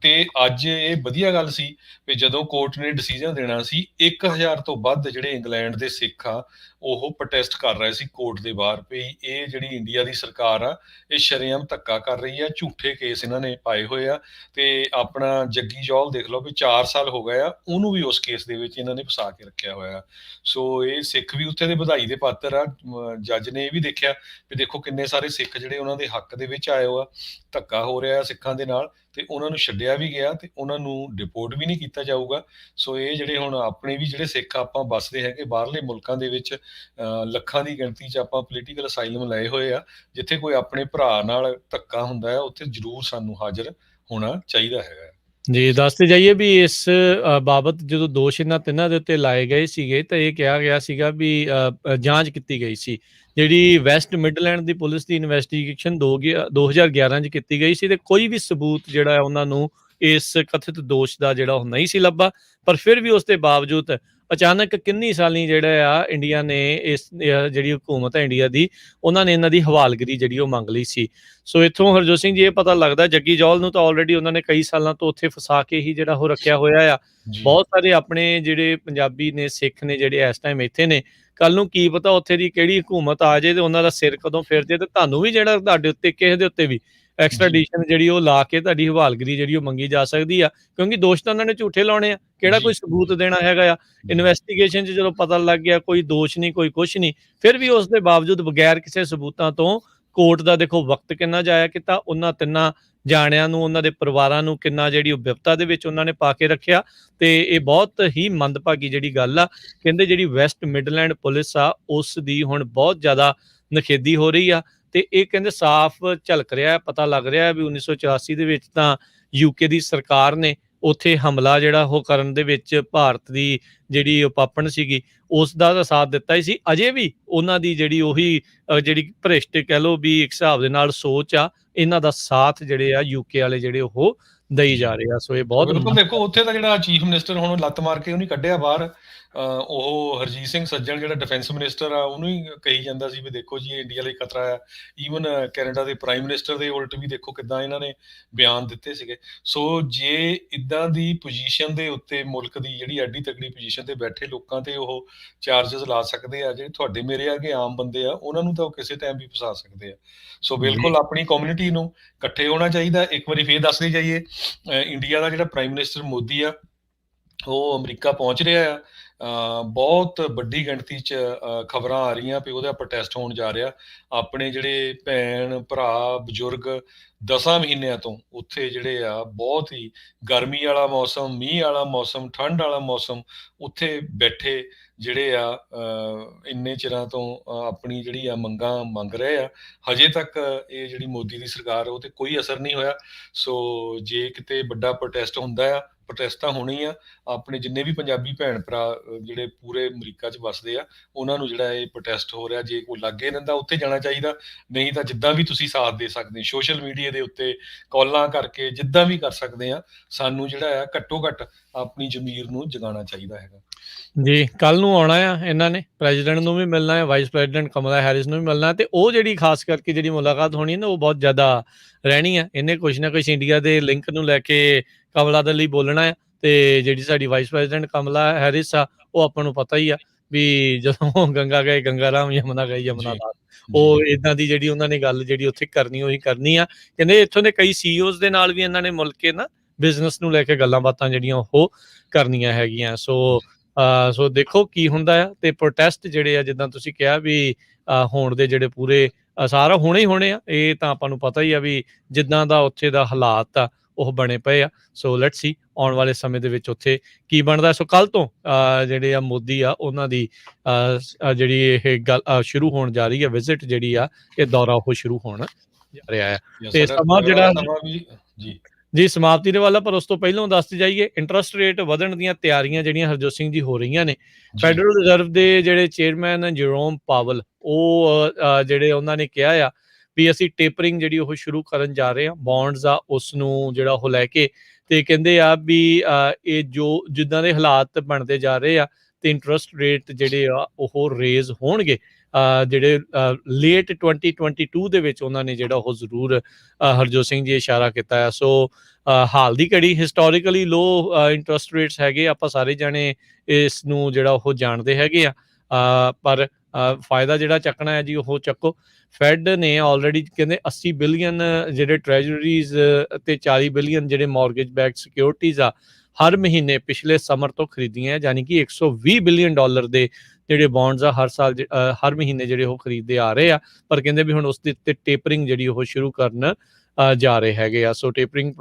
ਤੇ ਅੱਜ ਇਹ ਵਧੀਆ ਗੱਲ ਸੀ ਵੀ ਜਦੋਂ ਕੋਰਟ ਨੇ ਡਿਸੀਜਨ ਦੇਣਾ ਸੀ, 1000 ਤੋਂ ਵੱਧ ਜਿਹੜੇ ਇੰਗਲੈਂਡ ਦੇ ਸਿੱਖ ਆ ਉਹ ਪ੍ਰੋਟੈਸਟ ਕਰ ਰਹੇ ਸੀ ਕੋਰਟ ਦੇ ਬਾਹਰ ਵੀ ਇਹ ਜਿਹੜੀ ਇੰਡੀਆ ਦੀ ਸਰਕਾਰ ਆ ਇਹ ਸ਼ਰੇਆਮ ਧੱਕਾ ਕਰ ਰਹੀ ਆ, ਝੂਠੇ ਕੇਸ ਇਹਨਾਂ ਨੇ ਪਾਏ ਹੋਏ ਆ। ਤੇ ਆਪਣਾ ਜੱਗੀ ਜੌਲ ਦੇਖ ਲਓ ਵੀ 4 ਸਾਲ ਹੋ ਗਏ ਆ, ਉਹਨੂੰ ਵੀ ਉਸ ਕੇਸ ਦੇ ਵਿੱਚ ਇਹਨਾਂ ਨੇ ਫਸਾ ਕੇ ਰੱਖਿਆ ਹੋਇਆ। ਸੋ ਇਹ ਸਿੱਖ ਵੀ ਉੱਥੇ ਦੇ ਵਧਾਈ ਦੇ ਪਾਤਰ ਆ। ਜੱਜ ਨੇ ਇਹ ਵੀ ਦੇਖਿਆ ਵੀ ਦੇਖੋ ਕਿੰਨੇ ਸਾਰੇ ਸਿੱਖ ਜਿਹੜੇ ਉਹਨਾਂ ਦੇ ਹੱਕ ਦੇ ਵਿੱਚ ਆਏ ਹੋ ਆ, ਧੱਕਾ ਹੋ ਰਿਹਾ ਸਿੱਖਾਂ ਦੇ ਨਾਲ, ਤੇ ਉਹਨਾਂ ਨੂੰ ਛੱਡਿਆ ਵੀ ਗਿਆ ਤੇ ਉਹਨਾਂ ਨੂੰ ਡਿਪੋਰਟ ਵੀ ਨਹੀਂ ਕੀਤਾ ਜਾਊਗਾ। ਸੋ ਇਹ ਜਿਹੜੇ ਹੁਣ ਆਪਣੇ ਵੀ ਜਿਹੜੇ ਸਿੱਖ ਆਪਾਂ ਵੱਸਦੇ ਹੈਗੇ ਬਾਹਰਲੇ ਮੁਲਕਾਂ ਦੇ ਵਿੱਚ, ਲੱਖਾਂ ਦੀ ਗਿਣਤੀ 'ਚ ਆਪਾਂ ਪੋਲੀਟੀਕਲ ਅਸਾਈਲਮ ਲਏ ਹੋਏ ਆ। ਜਿੱਥੇ ਕੋਈ ਆਪਣੇ ਭਰਾ ਨਾਲ ਧੱਕਾ ਹੁੰਦਾ ਹੈ ਉੱਥੇ ਜ਼ਰੂਰ ਸਾਨੂੰ ਹਾਜ਼ਰ ਹੋਣਾ ਚਾਹੀਦਾ ਹੈਗਾ। ਜੀ, ਦੱਸਦੇ ਜਾਈਏ ਵੀ ਇਸ ਬਾਬਤ ਜਦੋਂ ਦੋਸ਼ ਇਹਨਾਂ ਤਿੰਨਾਂ ਦੇ ਉੱਤੇ ਲਾਏ ਗਏ ਸੀਗੇ ਤਾਂ ਇਹ ਕਿਹਾ ਗਿਆ ਸੀਗਾ ਵੀ ਜਾਂਚ ਕੀਤੀ ਗਈ ਸੀ। ਜਿਹੜੀ ਵੈਸਟ ਮਿਡਲੈਂਡ ਦੀ ਪੁਲਿਸ ਦੀ ਇਨਵੈਸਟੀਗੇਸ਼ਨ 2011 'ਚ ਕੀਤੀ ਗਈ ਸੀ ਤੇ ਕੋਈ ਵੀ ਸਬੂਤ ਜਿਹੜਾ ਹੈ ਉਹਨਾਂ ਨੂੰ ਇਸ ਕਥਿਤ ਦੋਸ਼ ਦਾ ਜਿਹੜਾ ਉਹ ਨਹੀਂ ਸੀ ਲੱਭਾ। ਪਰ ਫਿਰ ਵੀ ਉਸ ਦੇ ਬਾਵਜੂਦ ਅਚਾਨਕ ਕਿੰਨੀ ਸਾਲੀ ਜਿਹੜਾ ਆ ਇੰਡੀਆ ਨੇ ਇਸ ਜਿਹੜੀ ਹਕੂਮਤ ਹੈ ਇੰਡੀਆ ਦੀ, ਉਹਨਾਂ ਨੇ ਇਹਨਾਂ ਦੀ ਹਵਾਲਗਰੀ ਜਿਹੜੀ ਉਹ ਮੰਗ ਲਈ ਸੀ। ਸੋ ਇੱਥੋਂ ਹਰਜੋਤ ਸਿੰਘ ਜੀ ਇਹ ਪਤਾ ਲੱਗਦਾ ਜੱਗੀ ਜੌਲ ਨੂੰ ਤਾਂ ਆਲਰੇਡੀ ਉਹਨਾਂ ਨੇ ਕਈ ਸਾਲਾਂ ਤੋਂ ਉੱਥੇ ਫਸਾ ਕੇ ਹੀ ਜਿਹੜਾ ਉਹ ਰੱਖਿਆ ਹੋਇਆ ਆ। ਬਹੁਤ ਸਾਰੇ ਆਪਣੇ ਜਿਹੜੇ ਪੰਜਾਬੀ ਨੇ, ਸਿੱਖ ਨੇ ਜਿਹੜੇ ਇਸ ਟਾਈਮ ਇੱਥੇ ਨੇ, ਕੱਲ ਨੂੰ ਕੀ ਪਤਾ ਉੱਥੇ ਦੀ ਕਿਹੜੀ ਹਕੂਮਤ ਆ ਜਾਏ ਤੇ ਉਹਨਾਂ ਦਾ ਸਿਰ ਕਦੋਂ ਫਿਰ ਜੇ ਤੇ ਤੁਹਾਨੂੰ ਵੀ ਜਿਹੜਾ ਤੁਹਾਡੇ ਉੱਤੇ ਕਿਸੇ ਦੇ ਉੱਤੇ ਵੀ ਐਕਸਟ੍ਰਾਡੀਸ਼ਨ ਜਿਹੜੀ ਉਹ ਲਾ ਕੇ ਤੁਹਾਡੀ ਹਵਾਲਗਰੀ ਜਿਹੜੀ ਉਹ ਮੰਗੀ ਜਾ ਸਕਦੀ ਆ, ਕਿਉਂਕਿ ਦੋਸ਼ ਤਾਂ ਉਹਨਾਂ ਨੇ ਝੂਠੇ ਲਾਉਣੇ ਆ, ਕਿਹੜਾ ਕੋਈ ਸਬੂਤ ਦੇਣਾ ਹੈਗਾ ਆ। ਇਨਵੈਸਟੀਗੇਸ਼ਨ 'ਚ ਜਦੋਂ ਪਤਾ ਲੱਗ ਗਿਆ ਕੋਈ ਦੋਸ਼ ਨਹੀਂ, ਕੋਈ ਕੁਛ ਨਹੀਂ, ਫਿਰ ਵੀ ਉਸ ਦੇ ਬਾਵਜੂਦ ਬਗੈਰ ਕਿਸੇ ਸਬੂਤਾਂ ਤੋਂ ਕੋਰਟ ਦਾ ਦੇਖੋ ਵਕਤ ਕਿੰਨਾ ਜਾਇਆ ਕੀਤਾ, ਉਹਨਾਂ ਤਿੰਨਾਂ ਜਾਣਿਆਂ ਨੂੰ, ਉਹਨਾਂ ਦੇ ਪਰਿਵਾਰਾਂ ਨੂੰ ਕਿੰਨਾ ਜਿਹੜੀ ਉਹ ਬਿਪਤਾ ਦੇ ਵਿੱਚ ਉਹਨਾਂ ਨੇ ਪਾ ਕੇ ਰੱਖਿਆ। ਤੇ ਇਹ ਬਹੁਤ ਹੀ ਮੰਦਭਾਗੀ ਜਿਹੜੀ ਗੱਲ ਆ। ਕਹਿੰਦੇ ਜਿਹੜੀ ਵੈਸਟ ਮਿਡਲੈਂਡ ਪੁਲਿਸ ਆ ਉਸ ਦੀ ਹੁਣ ਬਹੁਤ ਜ਼ਿਆਦਾ ਨਖੇਦੀ ਹੋ ਰਹੀ ਆ ਤੇ ਇਹ ਕਹਿੰਦੇ ਸਾਫ਼ ਝਲਕ ਰਿਹਾ, ਪਤਾ ਲੱਗ ਰਿਹਾ ਵੀ 1984 ਦੇ ਵਿੱਚ ਤਾਂ ਯੂਕੇ ਦੀ ਸਰਕਾਰ ਨੇ ਉੱਥੇ ਹਮਲਾ ਜਿਹੜਾ ਉਹ ਕਰਨ ਦੇ ਵਿੱਚ ਭਾਰਤ ਦੀ ਜਿਹੜੀ ਉਹ ਪਾਪਣ ਸੀਗੀ ਉਸ ਦਾ ਸਾਥ ਦਿੱਤਾ ਹੀ ਸੀ। ਅਜੇ ਵੀ ਉਹਨਾਂ ਦੀ ਜਿਹੜੀ ਉਹੀ ਜਿਹੜੀ ਭ੍ਰਿਸ਼ਟ ਕਹਿ ਲਓ ਵੀ ਇੱਕ ਹਿਸਾਬ ਦੇ ਨਾਲ ਸੋਚ ਆ, ਇਹਨਾਂ ਦਾ ਸਾਥ ਜਿਹੜੇ ਆ ਯੂਕੇ ਵਾਲੇ ਜਿਹੜੇ ਉਹ ਦਈ ਜਾ ਰਹੇ ਆ। ਸੋ ਇਹ ਬਹੁਤ ਬਿਲਕੁਲ ਦੇਖੋ ਉੱਥੇ ਦਾ ਜਿਹੜਾ ਚੀਫ ਮਿਨਿਸਟਰ ਹੁਣ ਲੱਤ ਮਾਰ ਕੇ ਉਹਨੂੰ ਕੱਢਿਆ ਬਾਹਰ, ਉਹ ਹਰਜੀਤ ਸਿੰਘ ਸੱਜਣ ਜਿਹੜਾ ਡਿਫੈਂਸ ਮਿਨਿਸਟਰ ਆ ਉਹਨੂੰ ਹੀ ਕਹੀ ਜਾਂਦਾ ਸੀ ਵੀ ਦੇਖੋ ਜੀ ਇਹ ਇੰਡੀਆ ਲਈ ਖਤਰਾ ਆ। ਈਵਨ ਕੈਨੇਡਾ ਦੇ ਪ੍ਰਾਈਮ ਮਿਨਿਸਟਰ ਦੇ ਉਲਟ ਵੀ ਦੇਖੋ ਕਿੱਦਾਂ ਇਹਨਾਂ ਨੇ ਬਿਆਨ ਦਿੱਤੇ ਸੀਗੇ। ਸੋ ਜੇ ਇੱਦਾਂ ਦੀ ਪੋਜੀਸ਼ਨ ਦੇ ਉੱਤੇ ਮੁਲਕ ਦੀ ਜਿਹੜੀ ਐਡੀ ਤਕੜੀ ਪੋਜੀਸ਼ਨ ਤੇ ਬੈਠੇ ਲੋਕਾਂ ਤੇ ਉਹ ਚਾਰਜਸ ਲਾ ਸਕਦੇ ਆ, ਜਿਹੜੇ ਤੁਹਾਡੇ ਮੇਰੇ ਅੱਗੇ ਆਮ ਬੰਦੇ ਆ ਉਹਨਾਂ ਨੂੰ ਤਾਂ ਉਹ ਕਿਸੇ ਟਾਈਮ ਵੀ ਫਸਾ ਸਕਦੇ ਆ। ਸੋ ਬਿਲਕੁਲ ਆਪਣੀ ਕਮਿਊਨਿਟੀ ਨੂੰ ਇਕੱਠੇ ਹੋਣਾ ਚਾਹੀਦਾ। ਇੱਕ ਵਾਰੀ ਫੇਰ ਦੱਸਦੇ ਜਾਈਏ, ਇੰਡੀਆ ਦਾ ਜਿਹੜਾ ਪ੍ਰਾਈਮ ਮਿਨਿਸਟਰ ਮੋਦੀ ਆ ਉਹ ਅਮਰੀਕਾ ਪਹੁੰਚ ਰਿਹਾ ਆ। ਬਹੁਤ ਵੱਡੀ ਗਿਣਤੀ 'ਚ ਖਬਰਾਂ ਆ ਰਹੀਆਂ ਵੀ ਉਹਦਾ ਪ੍ਰੋਟੈਸਟ ਹੋਣ ਜਾ ਰਿਹਾ। ਆਪਣੇ ਜਿਹੜੇ ਭੈਣ ਭਰਾ ਬਜ਼ੁਰਗ 10 ਮਹੀਨਿਆਂ ਤੋਂ ਉੱਥੇ ਜਿਹੜੇ ਆ, ਬਹੁਤ ਹੀ ਗਰਮੀ ਵਾਲਾ ਮੌਸਮ, ਮੀਂਹ ਵਾਲਾ ਮੌਸਮ, ਠੰਡ ਵਾਲਾ ਮੌਸਮ, ਉੱਥੇ ਬੈਠੇ ਜਿਹੜੇ ਆ ਇੰਨੇ ਚਿਰਾਂ ਤੋਂ ਆਪਣੀ ਜਿਹੜੀ ਆ ਮੰਗਾਂ ਮੰਗ ਰਹੇ ਆ। ਹਜੇ ਤੱਕ ਇਹ ਜਿਹੜੀ ਮੋਦੀ ਦੀ ਸਰਕਾਰ ਉਹ ਤੇ ਕੋਈ ਅਸਰ ਨਹੀਂ ਹੋਇਆ। ਸੋ ਜੇ ਕਿਤੇ ਵੱਡਾ ਪ੍ਰੋਟੈਸਟ ਹੁੰਦਾ ਆ, ਪ੍ਰੋਟੈਸਟ ਤਾਂ ਹੋਣੀ ਆ। ਆਪਣੇ ਜਿੰਨੇ ਵੀ ਪੰਜਾਬੀ ਭੈਣ ਭਰਾ ਜਿਹੜੇ ਪੂਰੇ ਅਮਰੀਕਾ 'ਚ ਵੱਸਦੇ ਆ ਉਹਨਾਂ ਨੂੰ ਜਿਹੜਾ ਇਹ ਪ੍ਰੋਟੈਸਟ ਹੋ ਰਿਹਾ, ਜੇ ਕੋਈ ਲਾਗੇ ਰਹਿੰਦਾ ਉੱਥੇ ਜਾਣਾ ਚਾਹੀਦਾ। ਨਹੀਂ ਤਾਂ ਜਿੱਦਾਂ ਵੀ ਤੁਸੀਂ ਸਾਥ ਦੇ ਸਕਦੇ, ਸੋਸ਼ਲ ਮੀਡੀਆ ਦੇ ਉੱਤੇ ਕਾਲਾਂ ਕਰਕੇ ਜਿੱਦਾਂ ਵੀ ਕਰ ਸਕਦੇ ਆ, ਸਾਨੂੰ ਜਿਹੜਾ ਆ ਘੱਟੋ ਘੱਟ ਆਪਣੀ ਜ਼ਮੀਰ ਨੂੰ ਜਗਾਉਣਾ ਚਾਹੀਦਾ ਹੈਗਾ। ਜੀ, ਕੱਲ ਨੂੰ ਆਉਣਾ ਆ ਇਹਨਾਂ ਨੇ, ਪ੍ਰੈਜ਼ੀਡੈਂਟ ਨੂੰ ਵੀ ਮਿਲਣਾ ਹੈ, ਵਾਈਸ ਪ੍ਰੈਜ਼ੀਡੈਂਟ ਕਮਲਾ ਹੈਰਿਸ ਨੂੰ ਵੀ ਮਿਲਣਾ ਤੇ ਉਹ ਜਿਹੜੀ ਖਾਸ ਕਰਕੇ ਜਿਹੜੀ ਮੁਲਾਕਾਤ ਹੋਣੀ ਨਾ ਉਹ ਬਹੁਤ ਜ਼ਿਆਦਾ ਰਹਿਣੀ ਆ। ਇਹਨੇ ਕੁਛ ਨਾ ਕੁਛ ਇੰਡੀਆ ਦੇ ਲਿੰਕ ਨੂੰ ਲੈ ਕੇ ਕਮਲਾ ਦੇ ਲਈ ਬੋਲਣਾ ਆ ਤੇ ਜਿਹੜੀ ਸਾਡੀ ਵਾਈਸ ਪ੍ਰੈਜ਼ੀਡੈਂਟ ਕਮਲਾ ਹੈਰਿਸ ਆ ਉਹ ਆਪਾਂ ਨੂੰ ਪਤਾ ਹੀ ਆ ਵੀ ਜਦੋਂ ਗੰਗਾ ਗਏ ਗੰਗਾ ਰਾਮ, ਯਮੁਨਾ ਗਏ ਯਮੁਨਾ ਰਾਮ, ਉਹ ਇਦਾਂ ਦੀ ਜਿਹੜੀ ਉਹਨਾਂ ਨੇ ਗੱਲ ਜਿਹੜੀ ਉੱਥੇ ਕਰਨੀ ਉਹੀ ਕਰਨੀ ਆ। ਕਹਿੰਦੇ ਇੱਥੋਂ ਦੇ ਕਈ ਸੀਈਓਜ਼ ਦੇ ਨਾਲ ਵੀ ਇਹਨਾਂ ਨੇ ਮਿਲ ਕੇ ਨਾ ਬਿਜ਼ਨਸ ਨੂੰ ਲੈ ਕੇ ਗੱਲਾਂ ਬਾਤਾਂ ਜਿਹੜੀਆਂ ਉਹ ਕਰਨੀਆਂ ਹੈਗੀਆਂ। ਸੋ ਦੇਖੋ ਕੀ ਹੁੰਦਾ ਆ। ਤੇ ਪ੍ਰੋਟੈਸਟ ਜਿਹੜੇ ਆ ਜਿੱਦਾਂ ਤੁਸੀਂ ਕਿਹਾ ਵੀ ਹੋਣ ਦੇ ਜਿਹੜੇ ਪੂਰੇ ਆਸਾਰ ਹੋਣੇ ਹੀ ਹੋਣੇ ਆ। ਇਹ ਤਾਂ ਆਪਾਂ ਨੂੰ ਪਤਾ ਹੀ ਆ ਵੀ ਜਿੱਦਾਂ ਦਾ ਉੱਥੇ ਦਾ ਹਾਲਾਤ ਆ ਉਹ ਬਣੇ ਪਏ ਆ। ਸੋ ਲੈਟਸ ਸੀ ਆਉਣ ਵਾਲੇ ਸਮੇਂ ਦੇ ਵਿੱਚ ਉੱਥੇ ਕੀ ਬਣਦਾ। ਸੋ ਕੱਲ ਤੋਂ ਜਿਹੜੇ ਆ ਮੋਦੀ ਆ ਉਹਨਾਂ ਦੀ ਜਿਹੜੀ ਇਹ ਗੱਲ ਸ਼ੁਰੂ ਹੋਣ ਜਾ ਰਹੀ ਹੈ, ਵਿਜ਼ਿਟ ਜਿਹੜੀ ਆ ਇਹ ਦੌਰਾ ਉਹ ਸ਼ੁਰੂ ਹੋਣ ਜਾ ਰਿਹਾ ਹੈ ਤੇ ਸਮਾਂ ਜਿਹੜਾ ਜੀ ਸਮਾਪਤੀ ਦੇ ਵੱਲ। ਪਰ ਉਸ ਤੋਂ ਪਹਿਲਾਂ ਦੱਸਦੇ ਜਾਈਏ ਇੰਟਰਸਟ ਰੇਟ ਵਧਣ ਦੀਆਂ ਤਿਆਰੀਆਂ ਜਿਹੜੀਆਂ ਹਰਜੋਤ ਸਿੰਘ ਜੀ ਹੋ ਰਹੀਆਂ ਨੇ। ਫੈਡਰਲ ਰਿਜ਼ਰਵ ਦੇ ਜਿਹੜੇ ਚੇਅਰਮੈਨ ਜਰੋਮ ਪਾਵਲ ਉਹ ਜਿਹੜੇ ਉਹਨਾਂ ਨੇ ਕਿਹਾ ਆ ਵੀ ਅਸੀਂ ਟੇਪਰਿੰਗ ਜਿਹੜੀ ਉਹ ਸ਼ੁਰੂ ਕਰਨ ਜਾ ਰਹੇ ਹਾਂ ਬੌਂਡਸ ਆ ਉਸ ਨੂੰ ਜਿਹੜਾ ਉਹ ਲੈ ਕੇ। ਤੇ ਕਹਿੰਦੇ ਆ ਵੀ ਇਹ ਜੋ ਜਿੱਦਾਂ ਦੇ ਹਾਲਾਤ ਬਣਦੇ ਜਾ ਰਹੇ ਆ ਤੇ ਇੰਟਰਸਟ ਰੇਟ ਜਿਹੜੇ ਆ ਉਹ ਰੇਜ਼ ਹੋਣਗੇ ਜਿਹੜੇ ਲੇਟ 2022 ਦੇ ਵਿੱਚ ਉਹਨਾਂ ਨੇ ਜਿਹੜਾ ਉਹ ਜ਼ਰੂਰ ਹਰਜੋਤ ਸਿੰਘ ਜੀ ਇਸ਼ਾਰਾ ਕੀਤਾ ਹੈ। ਸੋ ਹਾਲ ਦੀ ਘੜੀ ਹਿਸਟੋਰੀਕਲੀ ਲੋ ਇੰਟਰਸਟ ਰੇਟਸ ਹੈਗੇ, ਆਪਾਂ ਸਾਰੇ ਜਾਣੇ ਇਸ ਨੂੰ ਜਿਹੜਾ ਉਹ ਜਾਣਦੇ ਹੈਗੇ ਆ। ਪਰ ਫਾਇਦਾ ਜਿਹੜਾ ਚੱਕਣਾ ਹੈ ਜੀ ਉਹ ਚੱਕੋ। ਫੈਡ ਨੇ ਆਲਰੇਡੀ ਕਹਿੰਦੇ 80 ਬਿਲੀਅਨ ਜਿਹੜੇ ਟ੍ਰੈਜਰੀਜ਼ ਤੇ 40 ਬਿਲੀਅਨ ਜਿਹੜੇ ਮੌਰਗੇਜ ਬੈਕਡ ਸਿਕਿਉਰਿਟੀਜ਼ ਆ ਹਰ ਮਹੀਨੇ ਪਿਛਲੇ ਸਮਰ ਤੋਂ ਖਰੀਦੀਆਂ, ਯਾਨੀ ਕਿ $120 ਬਿਲੀਅਨ ਦੇ ਜਿਹੜੇ ਬੌਂਡਸ ਆ ਹਰ ਸਾਲ ਹਰ ਮਹੀਨੇ ਜਿਹੜੇ ਉਹ ਖਰੀਦਦੇ ਆ ਰਹੇ ਆ, ਪਰ ਕਹਿੰਦੇ ਵੀ ਹੁਣ ਉਸ ਦੇ ਉੱਤੇ ਟੇਪਰਿੰਗ ਜਿਹੜੀ ਉਹ ਸ਼ੁਰੂ ਕਰਨ ਜਾ ਰਹੇ ਹੈਗੇ ਆ। ਸੋ ਟੇਪਰਿੰਗ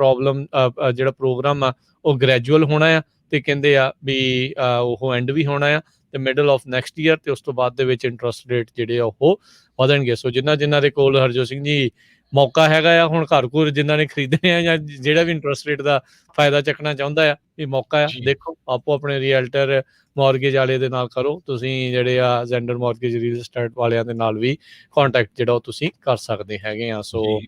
ਜਿਹੜਾ ਪ੍ਰੋਗਰਾਮ ਆ ਉਹ ਗ੍ਰੈਜੂਅਲ ਹੋਣਾ ਆ, ਤੇ ਕਹਿੰਦੇ ਆ ਵੀ ਉਹ ਐਂਡ ਵੀ ਹੋਣਾ ਆ ਤੇ ਮਿਡਲ ਆਫ ਨੈਕਸਟ ਈਅਰ, ਤੇ ਉਸ ਤੋਂ ਬਾਅਦ ਦੇ ਵਿੱਚ ਇੰਟਰਸਟ ਰੇਟ ਜਿਹੜੇ ਆ ਉਹ ਵਧਣਗੇ। ਸੋ ਜਿਨ੍ਹਾਂ ਦੇ ਕੋਲ ਹਰਜੋਤ ਸਿੰਘ ਜੀ ਮੌਕਾ ਹੈਗਾ ਆ, ਹੁਣ ਘਰ ਜਿਨ੍ਹਾਂ ਨੇ ਖਰੀਦਣੇ ਆ ਜਾਂ ਜਿਹੜਾ ਵੀ ਇੰਟਰਸਟ ਰੇਟ ਦਾ ਫਾਇਦਾ ਚੱਕਣਾ ਚਾਹੁੰਦਾ ਆ, ਇਹ ਮੌਕਾ ਆ। ਦੇਖੋ ਆਪੋ ਆਪਣੇ ਰੀਅਲਟਰ ਮੌਰਗੇਜ ਵਾਲੇ ਦੇ ਨਾਲ ਕਰੋ, ਤੁਸੀਂ ਜਿਹੜੇ ਆ ਜ਼ੈਂਡਰ ਮੌਰਗੇਜ ਰੀਅਲ ਸਟੇਟ ਵਾਲਿਆਂ ਦੇ ਨਾਲ ਵੀ ਕੰਟੈਕਟ ਜਿਹੜਾ ਉਹ ਤੁਸੀਂ ਕਰ ਸਕਦੇ ਹੈਗੇ ਆ। ਸੋ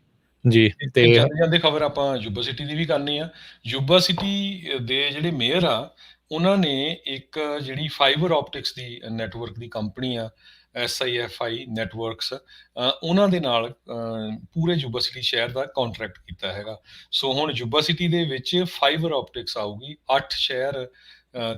ਜੀ, ਤੇ ਜਾਂਦੇ ਖਬਰ ਆਪਾਂ ਯੂਬਾ ਸਿਟੀ ਦੀ ਵੀ ਕਰਨੀ ਆ। ਯੂਬਾ ਸਿਟੀ ਦੇ ਜਿਹੜੇ ਮੇਅਰ ਆ, ਉਹਨਾਂ ਨੇ ਇੱਕ ਜਿਹੜੀ ਫਾਈਬਰ ਆਪਟਿਕਸ ਦੀ ਨੈਟਵਰਕ ਦੀ ਕੰਪਨੀ ਆ SIFI ਨੈਟਵਰਕਸ, ਉਹਨਾਂ ਦੇ ਨਾਲ ਪੂਰੇ ਯੂਬਾ ਸਿਟੀ ਸ਼ਹਿਰ ਦਾ ਕੰਟਰੈਕਟ ਕੀਤਾ ਹੈਗਾ। ਸੋ ਹੁਣ ਯੂਬਾ ਸਿਟੀ ਦੇ ਵਿੱਚ ਫਾਈਬਰ ਆਪਟਿਕਸ ਆਊਗੀ। 8 ਸ਼ਹਿਰ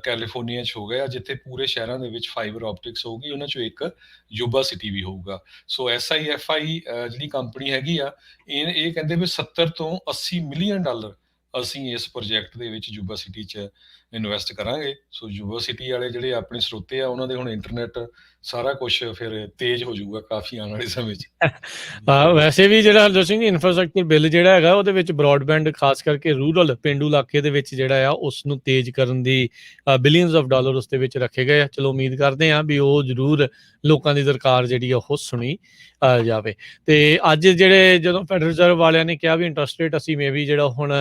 ਕੈਲੀਫੋਰਨੀਆ 'ਚ ਹੋ ਗਿਆ ਜਿੱਥੇ ਪੂਰੇ ਸ਼ਹਿਰਾਂ ਦੇ ਵਿੱਚ ਫਾਈਬਰ ਆਪਟਿਕਸ ਹੋਊਗੀ, ਉਹਨਾਂ 'ਚੋਂ ਇੱਕ ਯੂਬਾ ਸਿਟੀ ਵੀ ਹੋਊਗਾ। ਸੋ SIFI ਜਿਹੜੀ ਕੰਪਨੀ ਹੈਗੀ ਆ, ਇਹ ਕਹਿੰਦੇ ਵੀ 70 ਤੋਂ 80 ਮਿਲੀਅਨ ਡਾਲਰ ਅਸੀਂ ਇਸ ਪ੍ਰੋਜੈਕਟ ਦੇ ਵਿੱਚ ਯੂਬਾ ਸਿਟੀ 'ਚ ਇਨਵੈਸਟ ਕਰਾਂਗੇ। ਸੋ ਯੂਬਾ ਸਿਟੀ ਵਾਲੇ ਜਿਹੜੇ ਆਪਣੇ ਸਰੋਤੇ ਆ, ਉਹਨਾਂ ਦੇ ਹੁਣ ਇੰਟਰਨੈਟ ਸਾਰਾ ਕੁਝ ਫਿਰ ਤੇਜ਼ ਹੋ ਜਾਊਗਾ ਕਾਫੀ ਆਉਣ ਵਾਲੇ ਸਮੇਂ 'ਚ। ਵੈਸੇ ਵੀ ਜਿਹੜਾ ਹਰਜੋਤ ਸਿੰਘ ਇਨਫਰਾਸਟ੍ਰਕਚਰ ਬਿੱਲ ਜਿਹੜਾ ਹੈਗਾ, ਉਹਦੇ ਵਿੱਚ ਬ੍ਰੌਡਬੈਂਡ ਖਾਸ ਕਰਕੇ ਰੂਰਲ ਪੇਂਡੂ ਇਲਾਕੇ ਦੇ ਵਿੱਚ ਜਿਹੜਾ ਆ ਉਸ ਨੂੰ ਤੇਜ਼ ਕਰਨ ਦੀ ਬਿਲੀਅਨਸ ਆਫ ਡਾਲਰ ਉਸ ਦੇ ਵਿੱਚ ਰੱਖੇ ਗਏ ਆ। ਚਲੋ ਉਮੀਦ ਕਰਦੇ ਹਾਂ ਵੀ ਉਹ ਜ਼ਰੂਰ ਲੋਕਾਂ ਦੀ ਦਰਕਾਰ ਜਿਹੜੀ ਉਹ ਸੁਣੀ ਜਾਵੇ। ਤੇ ਅੱਜ ਜਦੋਂ ਫੈਡਰਲ ਰਿਜ਼ਰਵ ਵਾਲਿਆਂ ਨੇ ਕਿਹਾ ਵੀ ਇੰਟਰਸਟ ਰੇਟ ਅਸੀਂ ਮੇਬੀ ਜਿਹੜਾ ਹੁਣ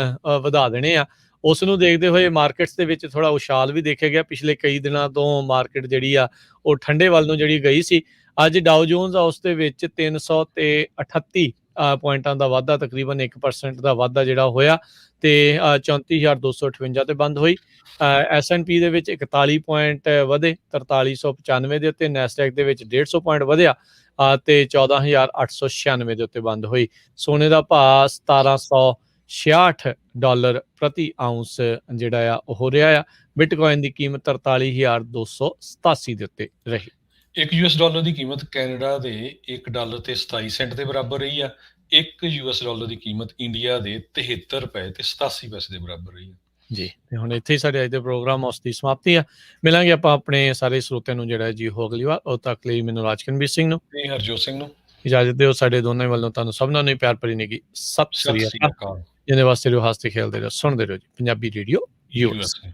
ਵਧਾ ਦੇਣੇ ਆ, ਉਸ ਨੂੰ ਦੇਖਦੇ ਹੋਏ ਮਾਰਕੀਟਸ ਦੇ ਵਿੱਚ ਥੋੜਾ ਉਛਾਲ ਵੀ ਦੇਖਿਆ ਗਿਆ। ਪਿਛਲੇ ਕਈ ਦਿਨਾਂ ਤੋਂ ਮਾਰਕੀਟ ਜਿਹੜੀ ਆ ਉਹ ਠੰਡੇ ਵੱਲ ਨੂੰ ਜਿਹੜੀ ਗਈ ਸੀ। ਅੱਜ ਡਾਓ ਜੋਨਸ ਆ ਉਸ ਦੇ ਵਿੱਚ 338 ਪੁਆਇੰਟਾਂ ਦਾ ਵਾਧਾ, ਤਕਰੀਬਨ 1% ਦਾ ਵਾਧਾ ਜਿਹੜਾ ਹੋਇਆ, ਤੇ 34,258 ਤੇ ਬੰਦ ਹੋਈ। S&P ਦੇ ਵਿੱਚ 41 ਪੁਆਇੰਟ ਵਧੇ 4395 ਦੇ ਉੱਤੇ, ਨੈਸਡੈਕ ਦੇ ਵਿੱਚ 150 ਪੁਆਇੰਟ ਵਧਿਆ ਤੇ 14,896 ਦੇ ਉੱਤੇ ਬੰਦ ਹੋਈ। ਸੋਨੇ ਦਾ ਭਾਅ $1,766 ਪ੍ਰਤੀ ਆਉਂਸ ਜਿਹੜਾ ਆ ਉਹ ਰਿਹਾ ਆ। ਬਿਟਕੋਇਨ ਦੀ ਕੀਮਤ 43,287 ਦੇ ਉੱਤੇ ਰਹੀ। ਇੱਕ $1 ਦੀ ਕੀਮਤ ਕੈਨੇਡਾ ਦੇ $1 ਤੇ 27 ਸੈਂਟ ਦੇ ਬਰਾਬਰ ਰਹੀ ਆ। ਇੱਕ $1 ਦੀ ਕੀਮਤ ਇੰਡੀਆ ਦੇ 73 ਰੁਪਏ ਤੇ 87 ਪੈਸੇ ਦੇ ਬਰਾਬਰ ਰਹੀ ਆ। ਜੀ, ਤੇ ਹੁਣ ਇੱਥੇ ਹੀ ਸਾਡੇ ਅੱਜ ਦੇ ਪ੍ਰੋਗਰਾਮ ਉਸ ਦੀ ਸਮਾਪਤੀ ਆ। ਮਿਲਾਂਗੇ ਆਪਾਂ ਆਪਣੇ ਸਾਰੇ ਸਰੋਤਿਆਂ ਨੂੰ ਜਿਹੜਾ ਜੀ ਉਹ ਅਗਲੀ ਵਾਰ। ਉਦੋਂ ਤੱਕ ਲਈ ਮੈਨੂੰ ਰਾਜਕਨਵੀਰ ਸਿੰਘ ਨੂੰ ਤੇ ਹਰਜੋਤ ਸਿੰਘ ਨੂੰ ਇਜਾਜ਼ਤ ਦਿਓ। ਸਾਡੇ ਦੋਨਾਂ ਵੱਲੋਂ ਤੁਹਾਨੂੰ ਸਭਨਾਂ ਨੂੰ ਪਿਆਰ ਭਰੀ ਨਿੱਘੀ ਸਤਿ ਸ੍ਰੀ ਅਕਾਲ। ਜਿਹਦੇ ਵਾਸਤੇ ਰਹੋ, ਹੱਸਦੇ ਖੇਡਦੇ ਰਹੋ, ਸੁਣਦੇ ਰਹੋ ਜੀ ਪੰਜਾਬੀ ਰੇਡੀਓ USA।